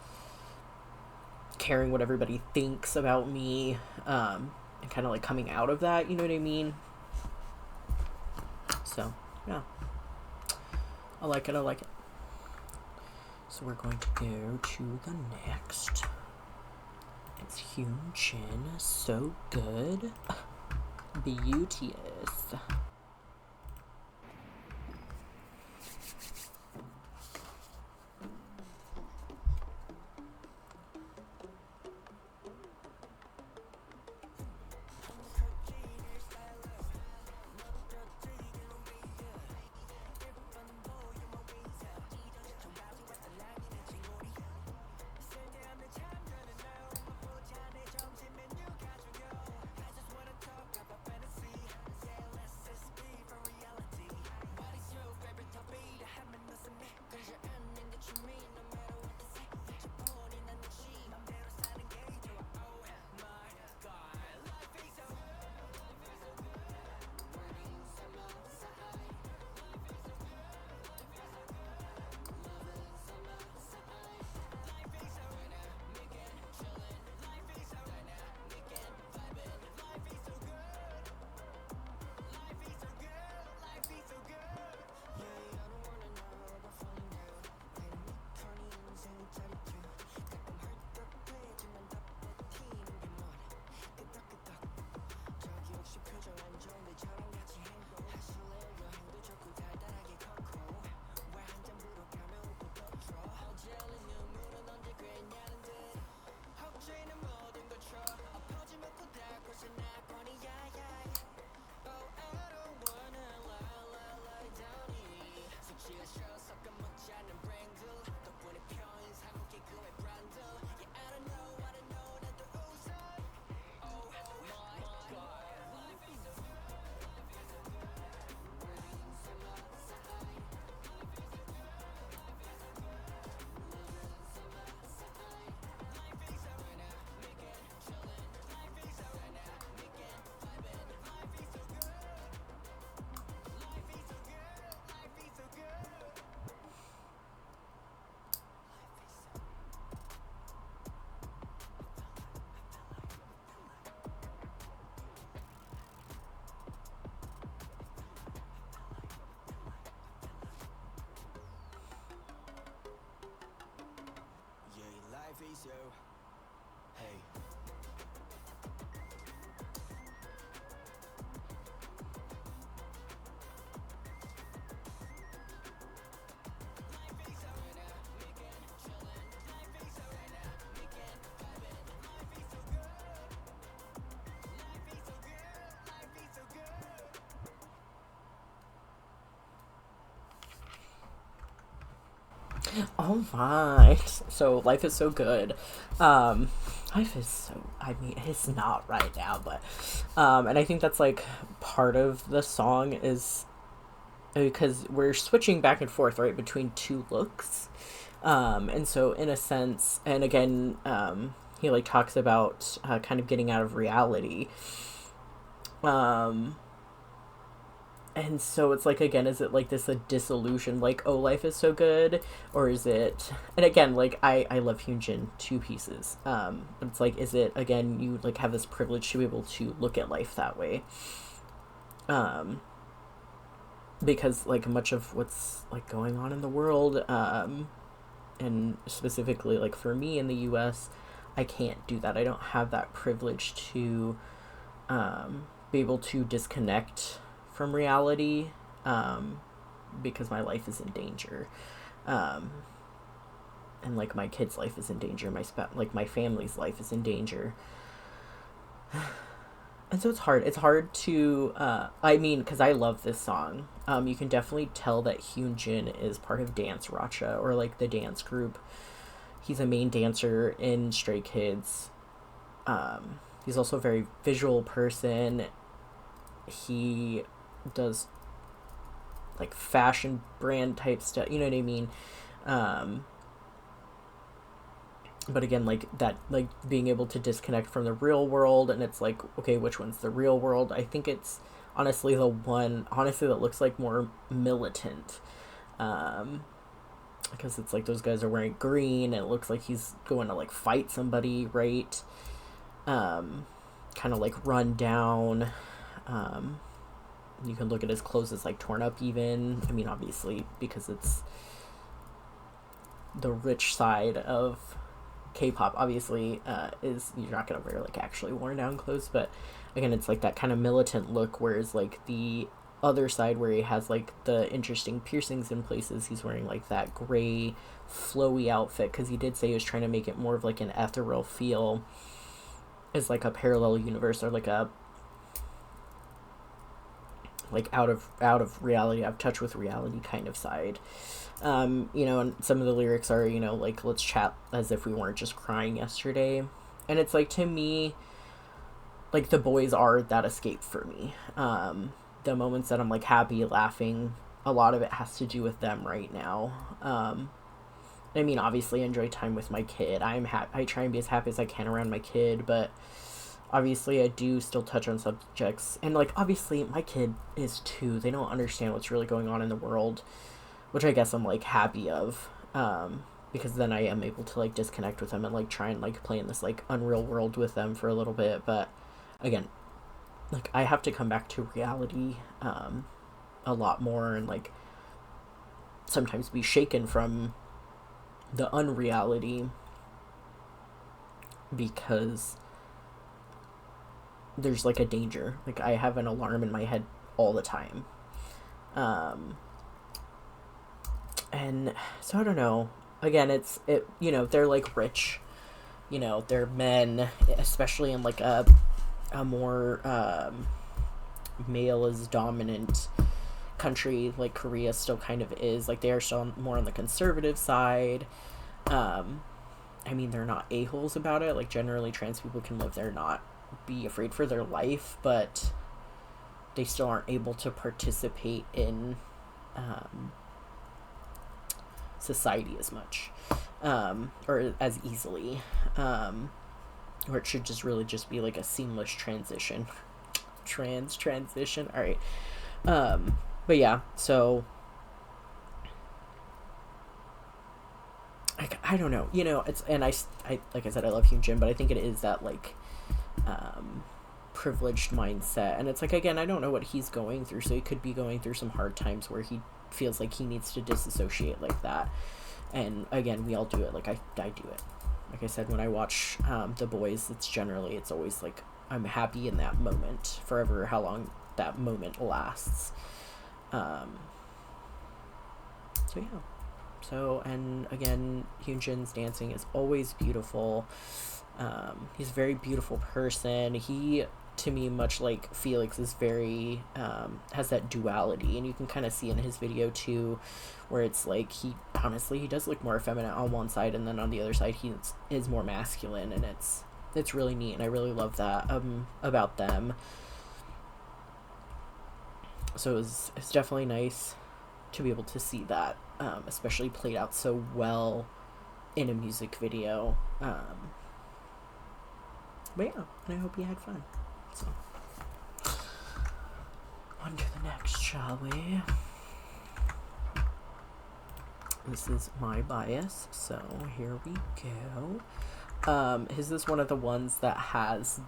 caring what everybody thinks about me, and kind of like coming out of that, you know what I mean? So yeah, I like it. So we're going to go to the next. It's Hyunjin, So Good, Beauteous. Oh my. So life is so good. Life is so, I mean, it's not right now, but and I think that's like part of the song is because we're switching back and forth, right, between two looks. And so in a sense, and again, he like talks about kind of getting out of reality. Um and so it's like, again, is it like this a disillusion, like, oh, life is so good, or is it, and again, like, I love Hyunjin two pieces. It's like, is it, again, you like have this privilege to be able to look at life that way, um because like much of what's like going on in the world, and specifically like for me in the US, I can't do that. I don't have that privilege to be able to disconnect from reality, because my life is in danger, and like my kid's life is in danger, like my family's life is in danger. And so it's hard to I mean, because I love this song. You can definitely tell that Hyunjin is part of Dance Racha, or like the dance group. He's a main dancer in Stray Kids. He's also a very visual person. He does like fashion brand type stuff, you know what I mean? But again, like that, like being able to disconnect from the real world, and it's like, okay, which one's the real world? I think it's honestly the one, honestly, that looks like more militant, because it's like those guys are wearing green and it looks like he's going to like fight somebody, right? Kind of like run down. You can look at his clothes as like torn up even. I mean, obviously, because it's the rich side of K-pop, obviously, is you're not gonna wear like actually worn down clothes, but again, it's like that kind of militant look, whereas like the other side where he has like the interesting piercings in places, he's wearing like that gray flowy outfit, because he did say he was trying to make it more of like an ethereal feel, as like a parallel universe, or like a like out of reality, out of touch with reality kind of side. You know, and some of the lyrics are, you know, like, let's chat as if we weren't just crying yesterday. And it's like, to me, like, the boys are that escape for me. The moments that I'm like happy, laughing, a lot of it has to do with them right now. I mean, obviously I enjoy time with my kid. I try and be as happy as I can around my kid, but obviously I do still touch on subjects, and like obviously my kid is 2. They don't understand what's really going on in the world, which I guess I'm like happy of, because then I am able to like disconnect with them and like try and like play in this like unreal world with them for a little bit. But again, like I have to come back to reality a lot more, and like sometimes be shaken from the unreality, because there's like a danger. Like I have an alarm in my head all the time. And so I don't know. Again, you know, they're like rich. You know, they're men, especially in like a more male is dominant country like Korea still kind of is. Like they are still more on the conservative side. I mean, they're not a-holes about it. Like generally trans people can live there, not be afraid for their life, but they still aren't able to participate in society as much, or as easily, or it should just really just be like a seamless transition. Transition, all right. But yeah, so I don't know, you know, it's, and I like I said, I love Hyunjin, but I think it is that like privileged mindset, and it's like, again, I don't know what he's going through, so he could be going through some hard times where he feels like he needs to disassociate like that. And again, we all do it. Like I do it. Like I said, when I watch The Boys, it's always like I'm happy in that moment, forever how long that moment lasts. So yeah. So, and again, Hyunjin's dancing is always beautiful. He's a very beautiful person. He to me, much like Felix, is very has that duality, and you can kind of see in his video too, where it's like he does look more effeminate on one side, and then on the other side he is more masculine, and it's really neat, and I really love that about them. So it's definitely nice to be able to see that, especially played out so well in a music video. But yeah, and I hope you had fun. So, on to the next, shall we? This is my bias, so here we go. His is one of the ones that has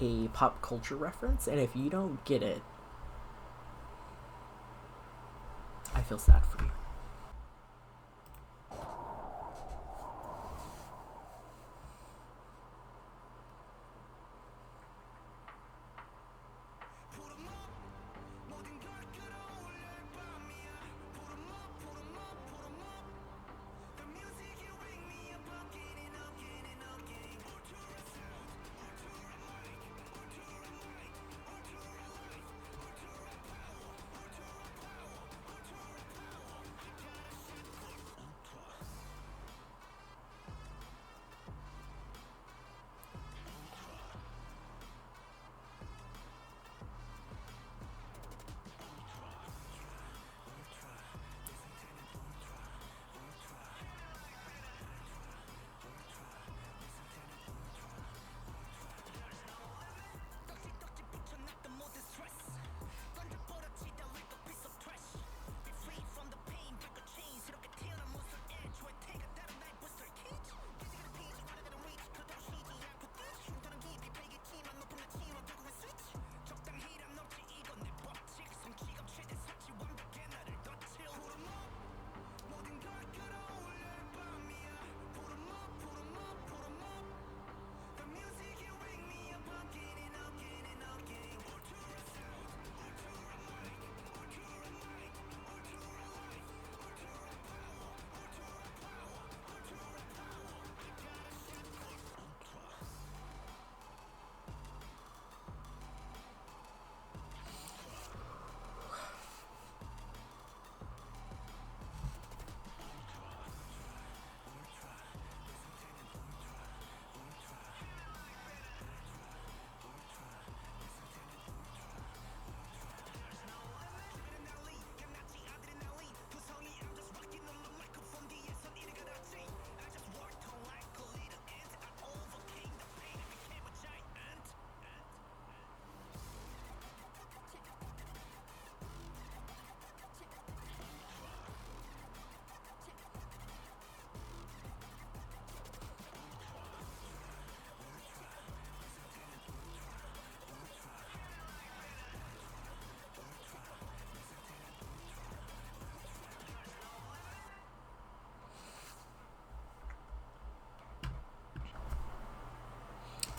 a pop culture reference, and if you don't get it, I feel sad for you.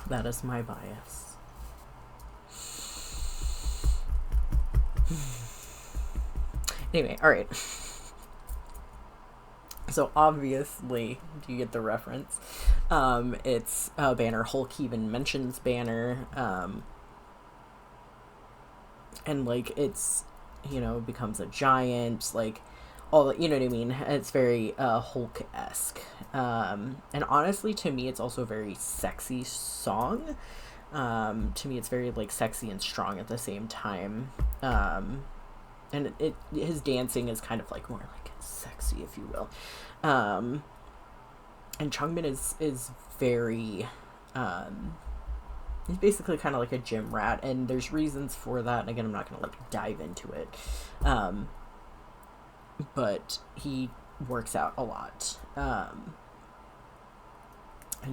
That is my bias. Anyway, alright. So obviously, do you get the reference? It's a banner. Hulk even mentions banner. And like it's, becomes a giant, like all, you know what I mean? It's very Hulk-esque. And honestly, to me, it's also a very sexy song. To me, it's very like sexy and strong at the same time. And his dancing is kind of like more like sexy, if you will. And Changbin is very, he's basically kind of like a gym rat, and there's reasons for that. And again, I'm not gonna like dive into it. But he works out a lot. And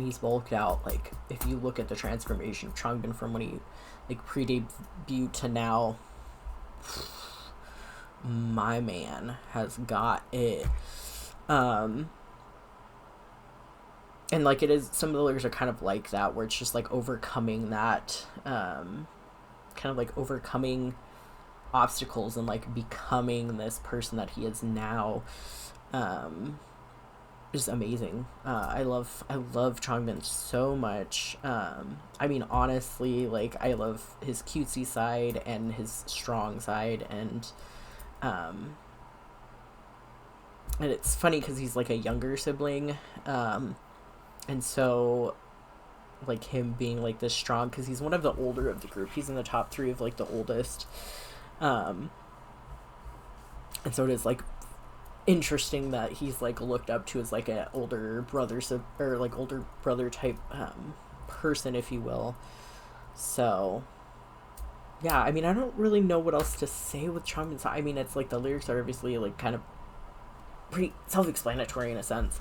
he's bulked out. Like, if you look at the transformation of Changbin from when he like pre-debut to now, my man has got it. And like it is, some of the lyrics are kind of like that, where it's just like overcoming that, kind of like overcoming obstacles, and, like, becoming this person that he is now. And is amazing. I love Changbin so much. I mean, honestly, like I love his cutesy side and his strong side, um, and it's funny because he's like a younger sibling, and so like him being like this strong because he's one of the older of the group. He's in the top 3 of like the oldest, and so it is like interesting that he's like looked up to as like an older brother, or like older brother type person, if you will. So yeah, I mean, I don't really know what else to say with Changbin. I mean, it's like the lyrics are obviously like kind of pretty self-explanatory in a sense.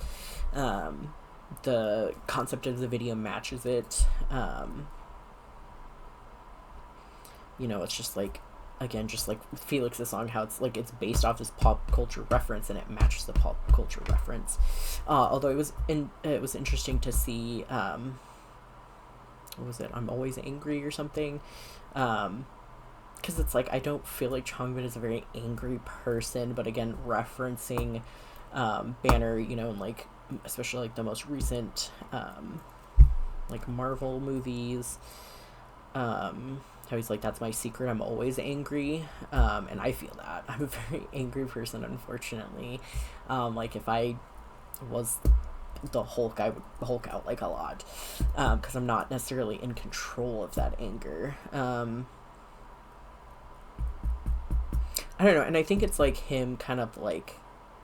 The concept of the video matches it. You know, it's just like, again, just like Felix's song, how it's like it's based off this pop culture reference and it matches the pop culture reference. Although it was interesting to see, what was it? I'm always angry or something. Because it's like I don't feel like Changbin is a very angry person, but again, referencing Banner, you know, and like especially like the most recent like Marvel movies. How he's like, that's my secret, I'm always angry, and I feel that I'm a very angry person, unfortunately. Like if I was the Hulk, I would Hulk out like a lot, because I'm not necessarily in control of that anger. I don't know, and I think it's like him kind of like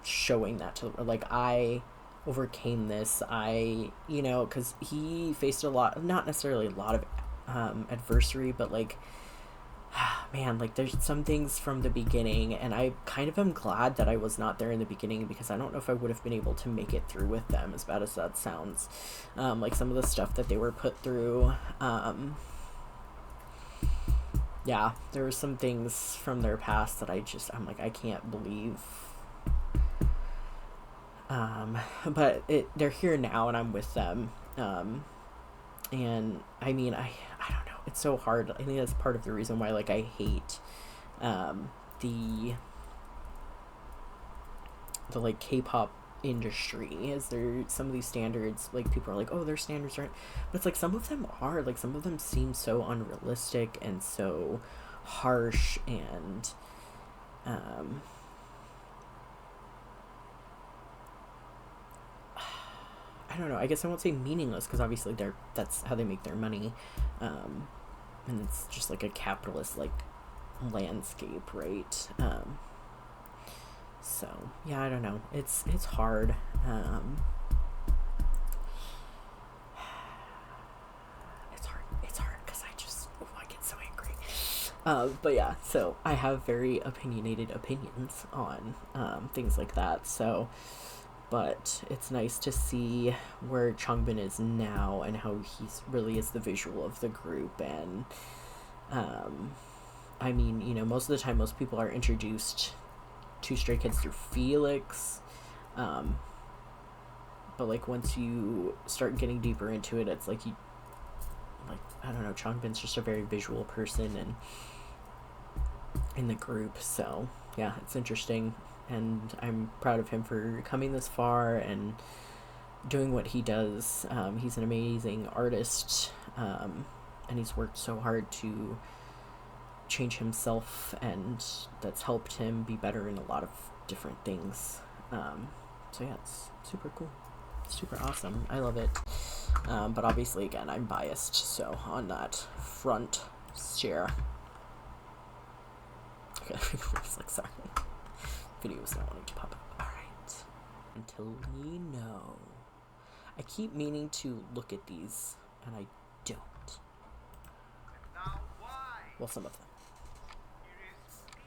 showing that to, like, I overcame this, you know, because he faced a lot, not necessarily a lot of adversary, but like, man, like there's some things from the beginning, and I kind of am glad that I was not there in the beginning, because I don't know if I would have been able to make it through with them, as bad as that sounds. Like some of the stuff that they were put through, yeah, there were some things from their past that I'm like, I can't believe. But they're here now, and I'm with them. And I mean, I don't know. It's so hard. I think that's part of the reason why, like, I hate, the like K-pop industry, is there some of these standards, like people are like, oh, their standards aren't, but it's like some of them are, like some of them seem so unrealistic and so harsh, and I don't know, I guess I won't say meaningless, because obviously that's how they make their money, and it's just like a capitalist like landscape, right? So yeah, I don't know, it's hard. It's hard because I get so angry. But yeah, so I have very opinionated opinions on things like that. So, but it's nice to see where Changbin is now and how he's really is the visual of the group. And I mean, you know, most of the time, most people are introduced to Stray Kids through Felix. But like once you start getting deeper into it, it's like I don't know, Changbin's just a very visual person and in the group. So yeah, it's interesting, and I'm proud of him for coming this far and doing what he does. He's an amazing artist, and he's worked so hard to change himself, and that's helped him be better in a lot of different things. So yeah, it's super cool, super awesome. I love it. But obviously, again, I'm biased, so on that front, share. Okay, I was like, sorry. Video was not wanting to pop up. Alright. Until we know. I keep meaning to look at these, and I don't. Now why? Well, some of them. Here is B.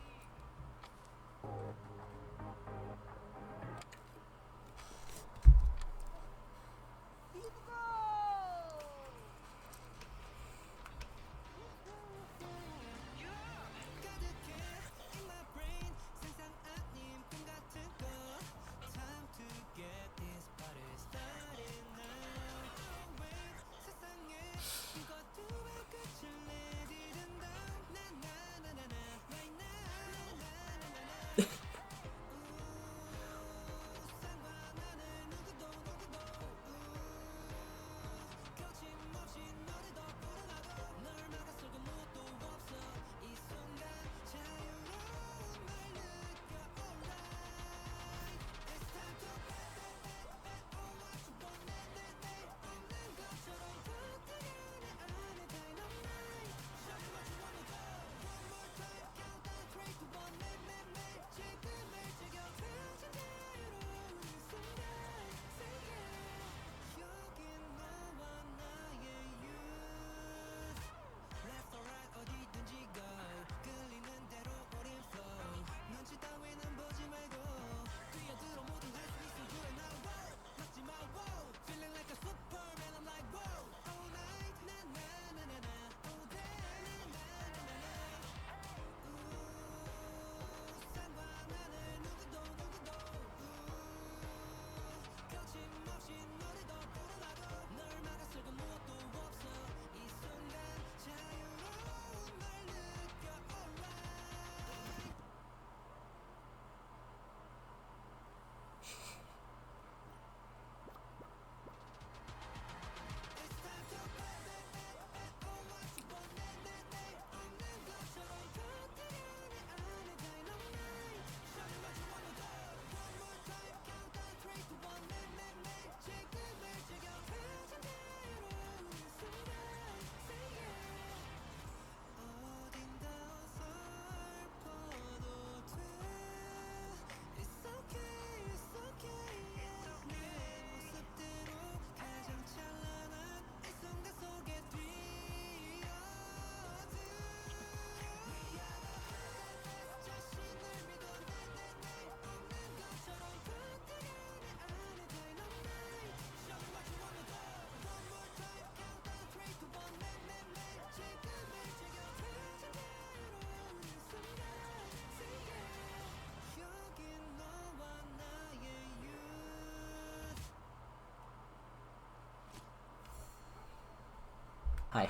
Hi.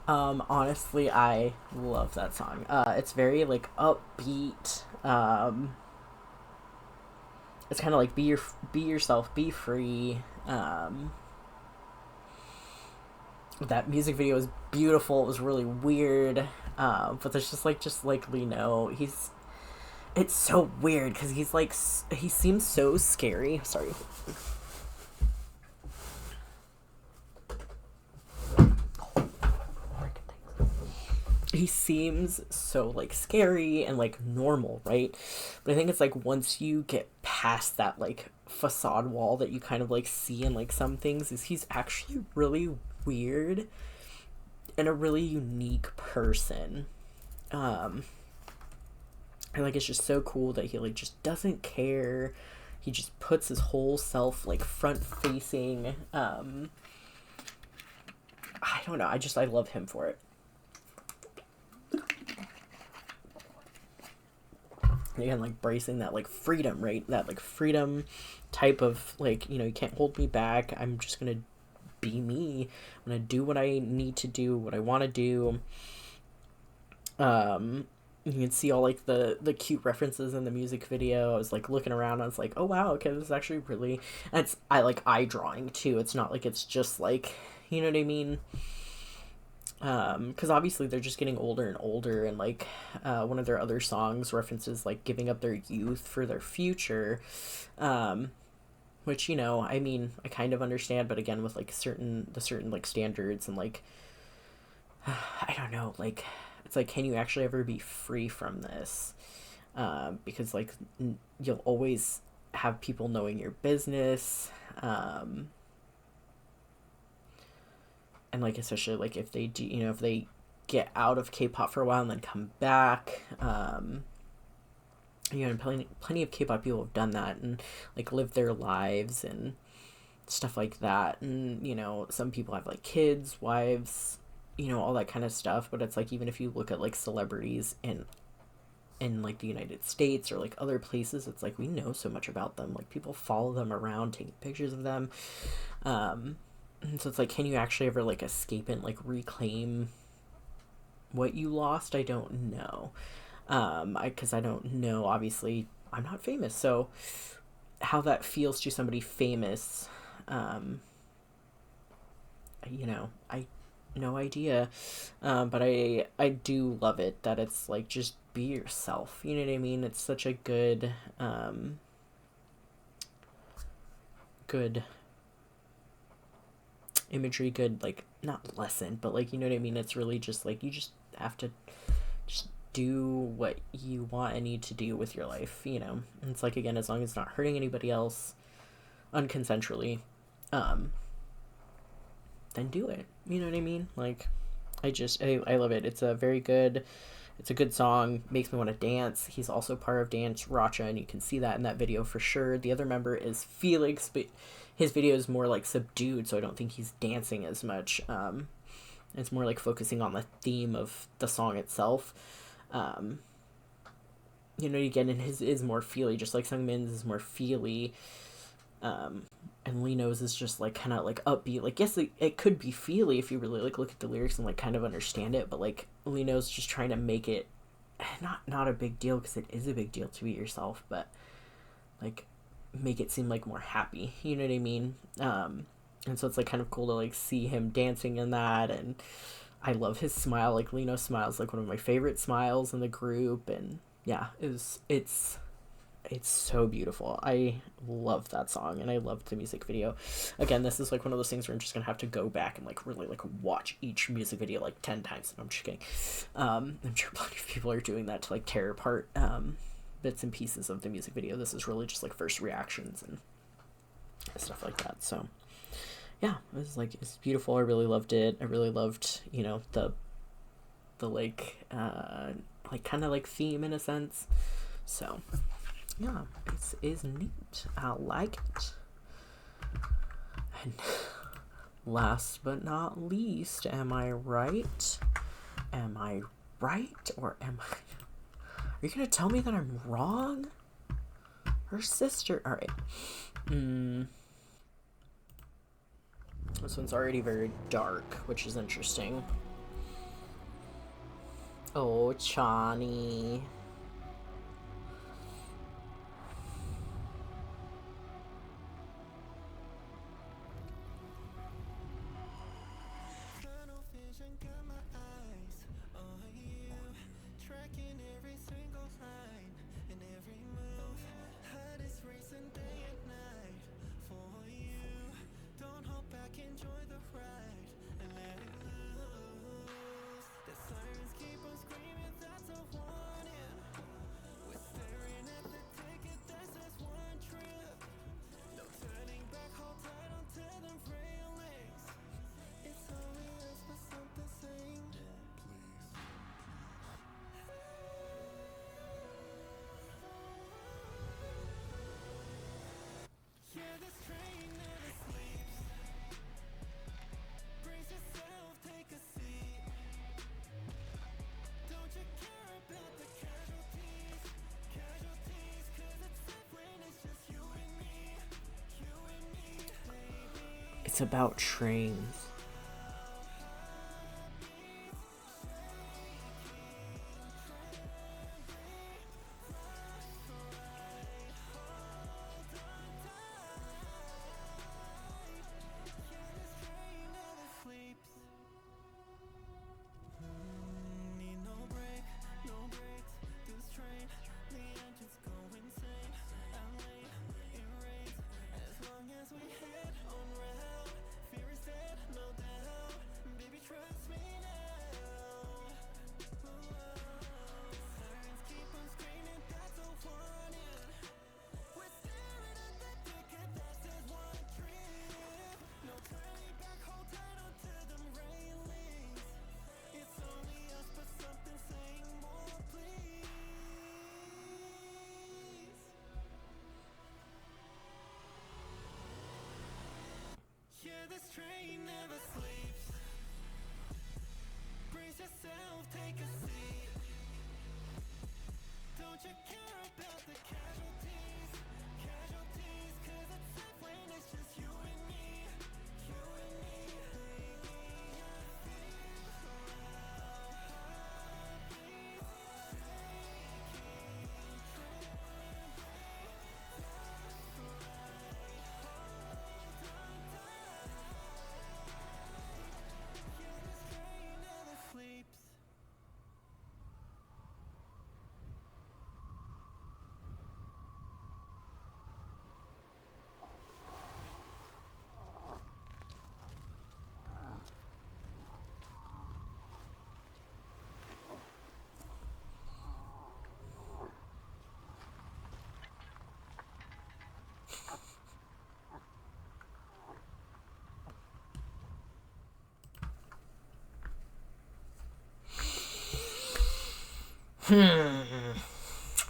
Honestly, I love that song. It's very like upbeat. It's kind of like be yourself, be free. That music video is beautiful. It was really weird. But there's just like Lino. It's so weird because he's like he seems so scary. Sorry. He seems so like scary and like normal, right? But I think it's like once you get past that like facade wall that you kind of like see in like some things, is he's actually really weird and a really unique person. And like it's just so cool that he like just doesn't care. He just puts his whole self like front facing. I don't know. I love him for it. Again, like bracing that like freedom, right? That like freedom type of like, you know, you can't hold me back. I'm just gonna be me. I'm gonna do what I need to do, what I want to do. You can see all like the cute references in the music video. I was like looking around. I was like, oh wow, okay, this is actually really. And it's I like eye drawing too. It's not like it's just like, you know what I mean. Because obviously they're just getting older and older, and like one of their other songs references like giving up their youth for their future, which, you know, I mean, I kind of understand, but again with like certain like standards and like I don't know, like it's like, can you actually ever be free from this? Because like you'll always have people knowing your business. And like especially like if they do, you know, if they get out of K-pop for a while and then come back, you know, and plenty of K-pop people have done that and like lived their lives and stuff like that. And you know, some people have like kids, wives, you know, all that kind of stuff. But it's like, even if you look at like celebrities in like the United States or like other places, it's like we know so much about them. Like people follow them around, taking pictures of them. So it's like, can you actually ever like escape and like reclaim what you lost? I don't know. Because I don't know, obviously I'm not famous, so how that feels to somebody famous, you know, I no idea. But I do love it that it's like, just be yourself, you know what I mean? It's such a good good imagery, good like, not lesson, but like, you know what I mean? It's really just like, you just have to just do what you want and need to do with your life, you know. And it's like, again, as long as it's not hurting anybody else unconsensually, then do it, you know what I mean? Like I love it. It's a good song, makes me want to dance. He's also part of Dance Racha, and you can see that in that video for sure. The other member is Felix, but his video is more like subdued, so I don't think he's dancing as much. It's more like focusing on the theme of the song itself. You know, again, and his is more feely, just like Seungmin's is more feely. And Lino's is just like kind of like upbeat. Like, yes, it could be feely if you really like look at the lyrics and like kind of understand it, but like Lino's just trying to make it not a big deal, because it is a big deal to be yourself, but like make it seem like more happy, you know what I mean? And so it's like kind of cool to like see him dancing in that. And I love his smile. Like Lino's smile is like one of my favorite smiles in the group. And yeah, it's so beautiful. I love that song, and I loved the music video. Again, this is like one of those things where I'm just gonna have to go back and like really like watch each music video like 10 times. I'm just kidding. I'm sure plenty of people are doing that to like tear apart bits and pieces of the music video. This is really just like first reactions and stuff like that. So yeah, it's beautiful. I really loved it. I really loved, you know, the like kind of like theme in a sense. So yeah, it is neat. I like it. And last but not least, am I right? Am I right? Or am I... Are you gonna tell me that I'm wrong? Her sister... Alright. This one's already very dark, which is interesting. Oh, Chani. Tunnel vision got my eyes on you, tracking every single line and every move. Heart is racing day and night for you. Don't hold back, enjoy the ride and let it loose. The sirens keep on screaming, that's a warning. We're staring at the ticket that says one trip. No turning back, hold tight onto them railings. It's only us, but something saying, yeah, this train never sleeps. Brace yourself, take a seat. Don't you care about the casualties? Casualties, 'cause it's safe when it's just you and me. You and me, baby. It's about trains. Need no break, no breaks. This train, the engines go insane. I'm late, it rains. As long as we head on route, fear is dead, no doubt. Baby, trust me now. Sirens keep on screaming, that's a warning. We're staring at the ticket that says one trip. No turning back, hold tight onto them railings. It's only us, but something saying more, please. Yeah, this train never sleeps. Brace yourself, take a seat. Don't you care about the casualties? Casualties, 'cause it's safe when it's just you and me. You and me, baby. I feel our heartbeats yeah, this train never sleeps.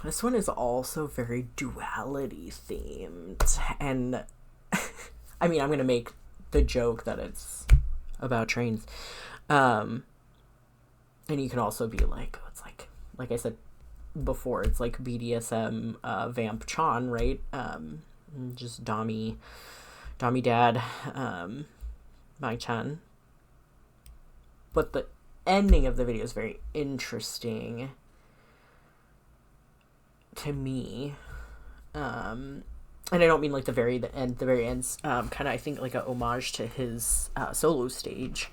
This one is also very duality themed, and I mean, I'm gonna make the joke that it's about trains, and you can also be like, oh, it's like I said before, it's like BDSM vamp Chan, right? Just Dommy dad, Mai Chan. But the ending of the video is very interesting to me, and I don't mean like the very end's kind of, I think, like a homage to his solo stage.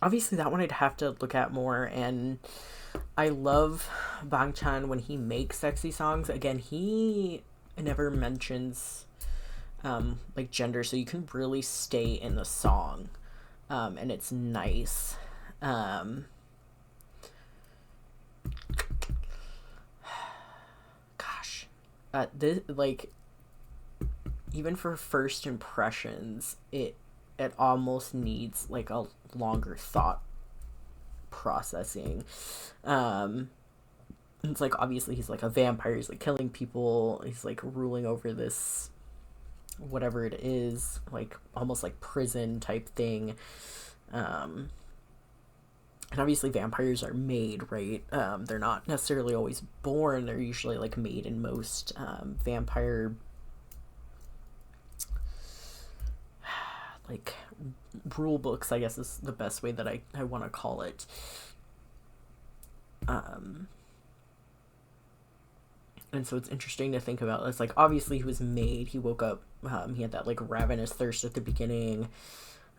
Obviously that one I'd have to look at more, and I love Bang Chan when he makes sexy songs. Again, he never mentions like gender, so you can really stay in the song, and it's nice. Gosh, this, like, even for first impressions, it almost needs like a longer thought processing. It's like, obviously he's like a vampire, he's like killing people, he's like ruling over this whatever it is, like almost like prison type thing. And and obviously vampires are made, right? They're not necessarily always born. They're usually like made in most vampire like rule books, I guess is the best way that I want to call it. And so it's interesting to think about. It's like, obviously he was made, he woke up, he had that like ravenous thirst at the beginning.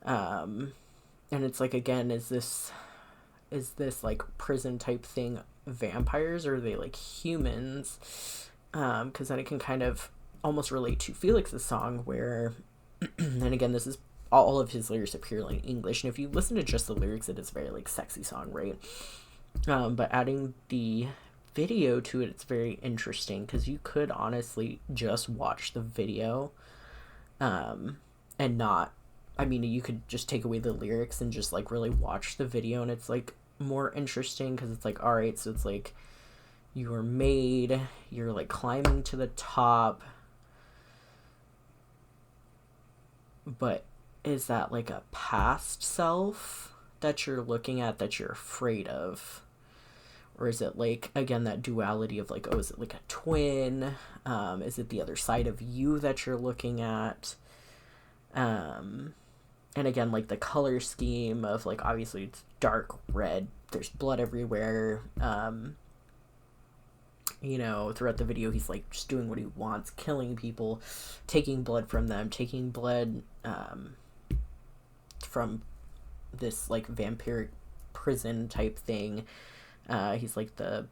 And it's like, again, is this like prison type thing vampires, or are they like humans? Because then it can kind of almost relate to Felix's song, where, and again, this is all of his lyrics are purely in English, and if you listen to just the lyrics, it is a very like sexy song, right? But adding the video to it, it's very interesting, because you could honestly just watch the video and not, I mean, you could just take away the lyrics and just like really watch the video, and it's like more interesting, because it's like, all right, so it's like you were made, you're like climbing to the top, but is that like a past self that you're looking at that you're afraid of? Or is it like, again, that duality of like, oh, is it like a twin? Is it the other side of you that you're looking at? And again, like the color scheme of like, obviously it's dark red, there's blood everywhere. You know, throughout the video, he's like just doing what he wants, killing people, taking blood from them, taking blood from this like vampiric prison type thing. He's like the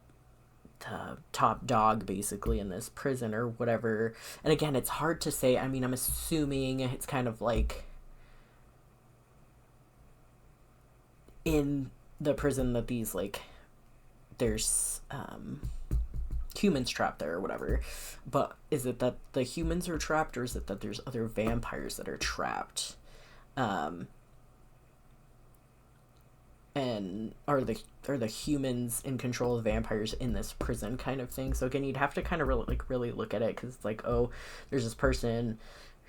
top dog basically in this prison or whatever. And again, it's hard to say. I mean, I'm assuming it's kind of like in the prison that these like there's humans trapped there or whatever. But is it that the humans are trapped, or is it that there's other vampires that are trapped? And are the humans in control of vampires in this prison kind of thing? So again, you'd have to kind of really look at it, because it's like, oh, there's this person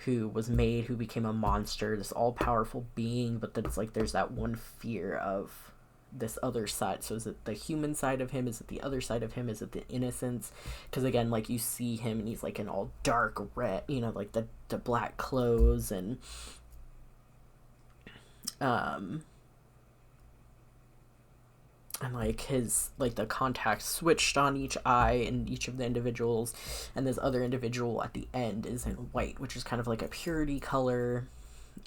who was made, who became a monster, this all-powerful being, but then it's like there's that one fear of this other side. So is it the human side of him? Is it the other side of him? Is it the innocence? Because again, like you see him and he's like in all dark red, you know, like the black clothes, and like his, like the contacts switched on each eye in each of the individuals, and this other individual at the end is in white, which is kind of like a purity color.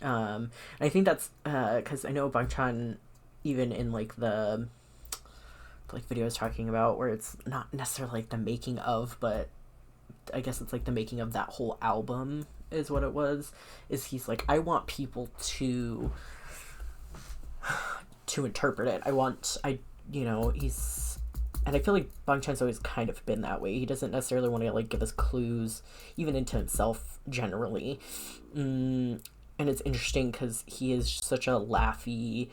I think that's because I know Bangchan, even in like the like video I was talking about, where it's not necessarily like the making of, but I guess it's like the making of that whole album is what it was, is he's like, I want people to interpret it. You know, he's, and I feel like Bangchan's always kind of been that way. He doesn't necessarily want to like give us clues, even into himself generally. And it's interesting because he is such a laughy,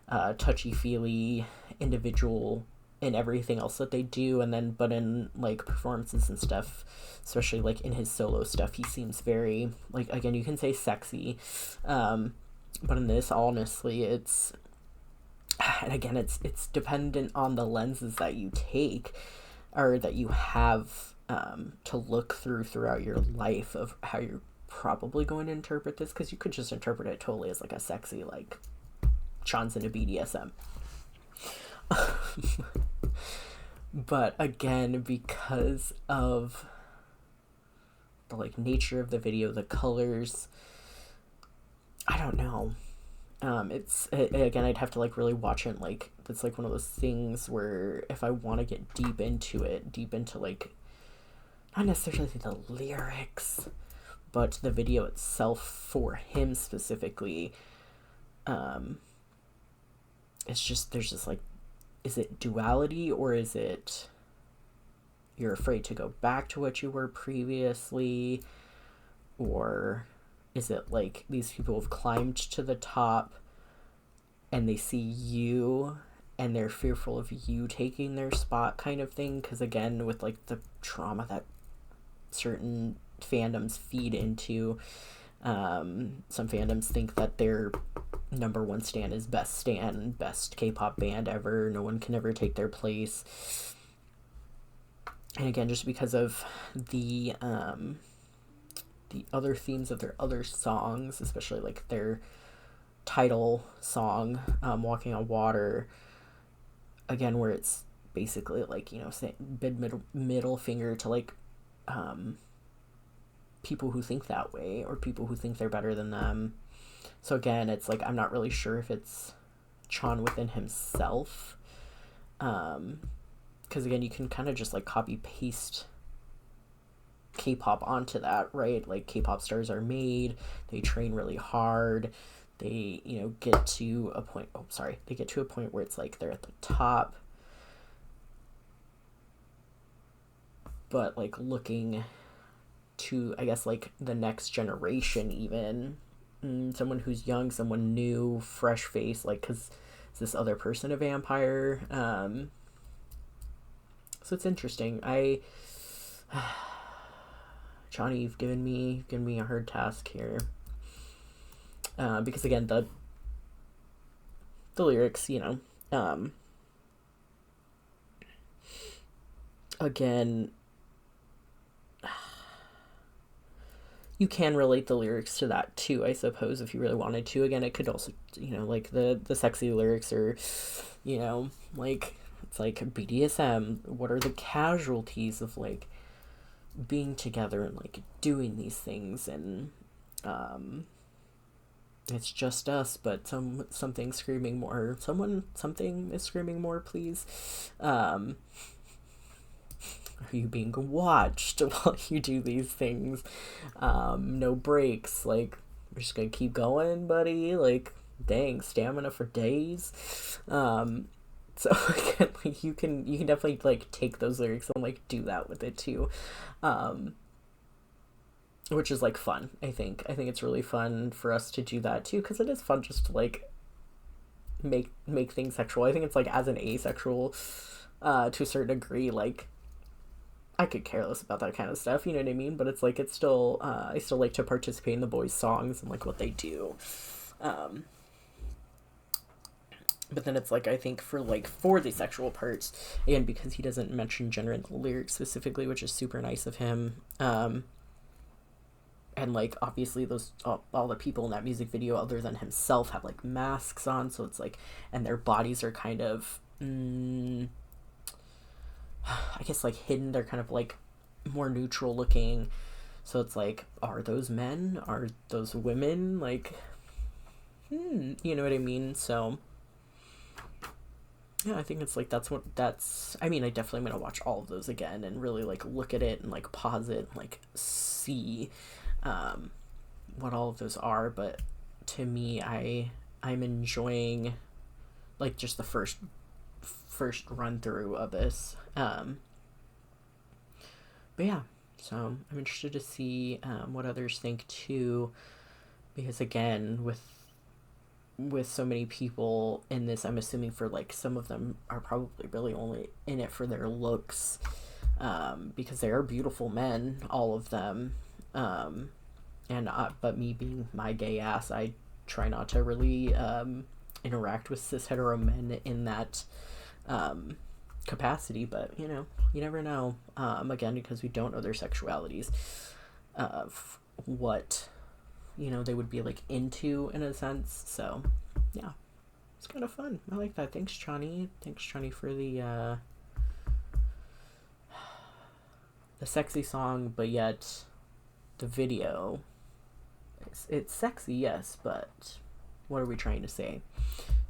touchy-feely individual in everything else that they do, and then but in like performances and stuff, especially like in his solo stuff, he seems very, like, again, you can say sexy, but in this, honestly, it's, and again, it's dependent on the lenses that you take, or that you have to look throughout your life, of how you're probably going to interpret this, because you could just interpret it totally as like a sexy, like Chan's into BDSM. But again, because of the like nature of the video, the colors, I don't know. Again, I'd have to like really watch it. Like, it's like one of those things where if I want to get deep into like, not necessarily the lyrics, but the video itself for him specifically, it's just, there's just like, is it duality, or is it you're afraid to go back to what you were previously, or is it like these people have climbed to the top and they see you and they're fearful of you taking their spot kind of thing? Because again, with like the trauma that certain fandoms feed into, some fandoms think that they're number one stan is best K-pop band ever. No one can ever take their place. And again, just because of the other themes of their other songs, especially like their title song, Walking on Water, again, where it's basically like, you know, say middle finger to like people who think that way, or people who think they're better than them. So again, it's like, I'm not really sure if it's Chan within himself, because again, you can kind of just like copy paste K-pop onto that, right? Like, K-pop stars are made, they train really hard, they, you know, get to a point where it's like they're at the top, but like looking to, I guess, like the next generation, even someone who's young, someone new, fresh face, like, because is this other person a vampire? So it's interesting. Johnny, you've given me a hard task here, because again, the lyrics, you know, again, you can relate the lyrics to that too, I suppose, if you really wanted to. Again, it could also, you know, like the sexy lyrics, or, you know, like, it's like BDSM. What are the casualties of like being together and like doing these things, and it's just us, but something screaming more. Something is screaming more, please. Are you being watched while you do these things? No breaks. Like, we're just gonna keep going, buddy. Like, dang, stamina for days. So again, like, you can definitely like take those lyrics and like do that with it too, which is like fun. I think it's really fun for us to do that too, because it is fun just to like make things sexual. I think it's like, as an asexual, to a certain degree, like, I could care less about that kind of stuff, you know what I mean? But it's like, it's still, I still like to participate in the boys' songs and like what they do. But then it's like, I think for the sexual parts, again, because he doesn't mention gender in the lyrics specifically, which is super nice of him. And like, obviously those, all the people in that music video other than himself have like masks on. So it's like, and their bodies are kind of, I guess like hidden. They're kind of like more neutral looking. So it's like, are those men? Are those women? Like, you know what I mean? So yeah, I think it's like, I mean, I definitely am going to watch all of those again and really like look at it and like pause it and like see what all of those are. But to me, I'm enjoying like just the first run through of this. But yeah, so I'm interested to see what others think too, because again, with so many people in this, I'm assuming for like some of them are probably really only in it for their looks, because they are beautiful men, all of them, and but me being my gay ass, I try not to really interact with cis hetero men in that capacity, but you know, you never know, again, because we don't know their sexualities of what, you know, they would be like into in a sense. So yeah, it's kind of fun. I like that. Thanks, Johnny, for the sexy song, but yet the video, it's sexy, yes, but what are we trying to say?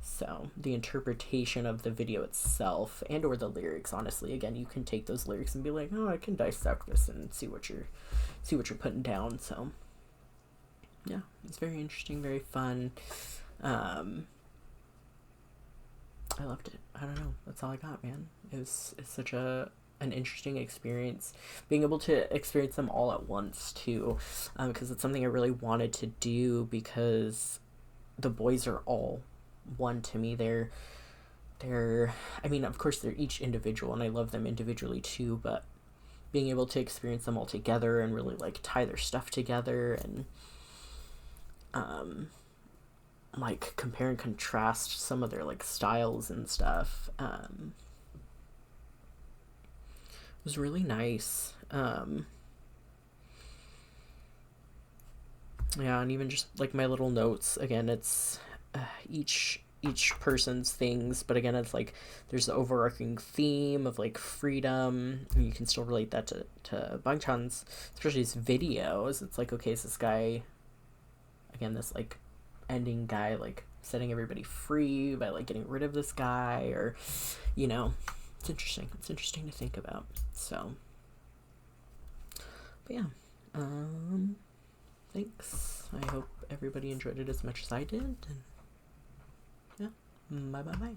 So the interpretation of the video itself and or the lyrics, honestly, again, you can take those lyrics and be like, oh, I can dissect this and see what you're putting down. So yeah, it's very interesting, very fun. I loved it. I don't know, that's all I got, man. It's such an interesting experience, being able to experience them all at once too, because it's something I really wanted to do, because the boys are all one to me. They're I mean, of course they're each individual and I love them individually too, but being able to experience them all together and really like tie their stuff together, and like compare and contrast some of their like styles and stuff. It was really nice. Yeah, and even just like my little notes, again, it's each person's things, but again, it's like there's the overarching theme of like freedom, and you can still relate that to Bangchan's, especially his videos. It's like, okay, is this guy, again, this like ending guy, like setting everybody free by like getting rid of this guy, or, you know, it's interesting to think about. So but yeah, thanks. I hope everybody enjoyed it as much as I did, and yeah, bye.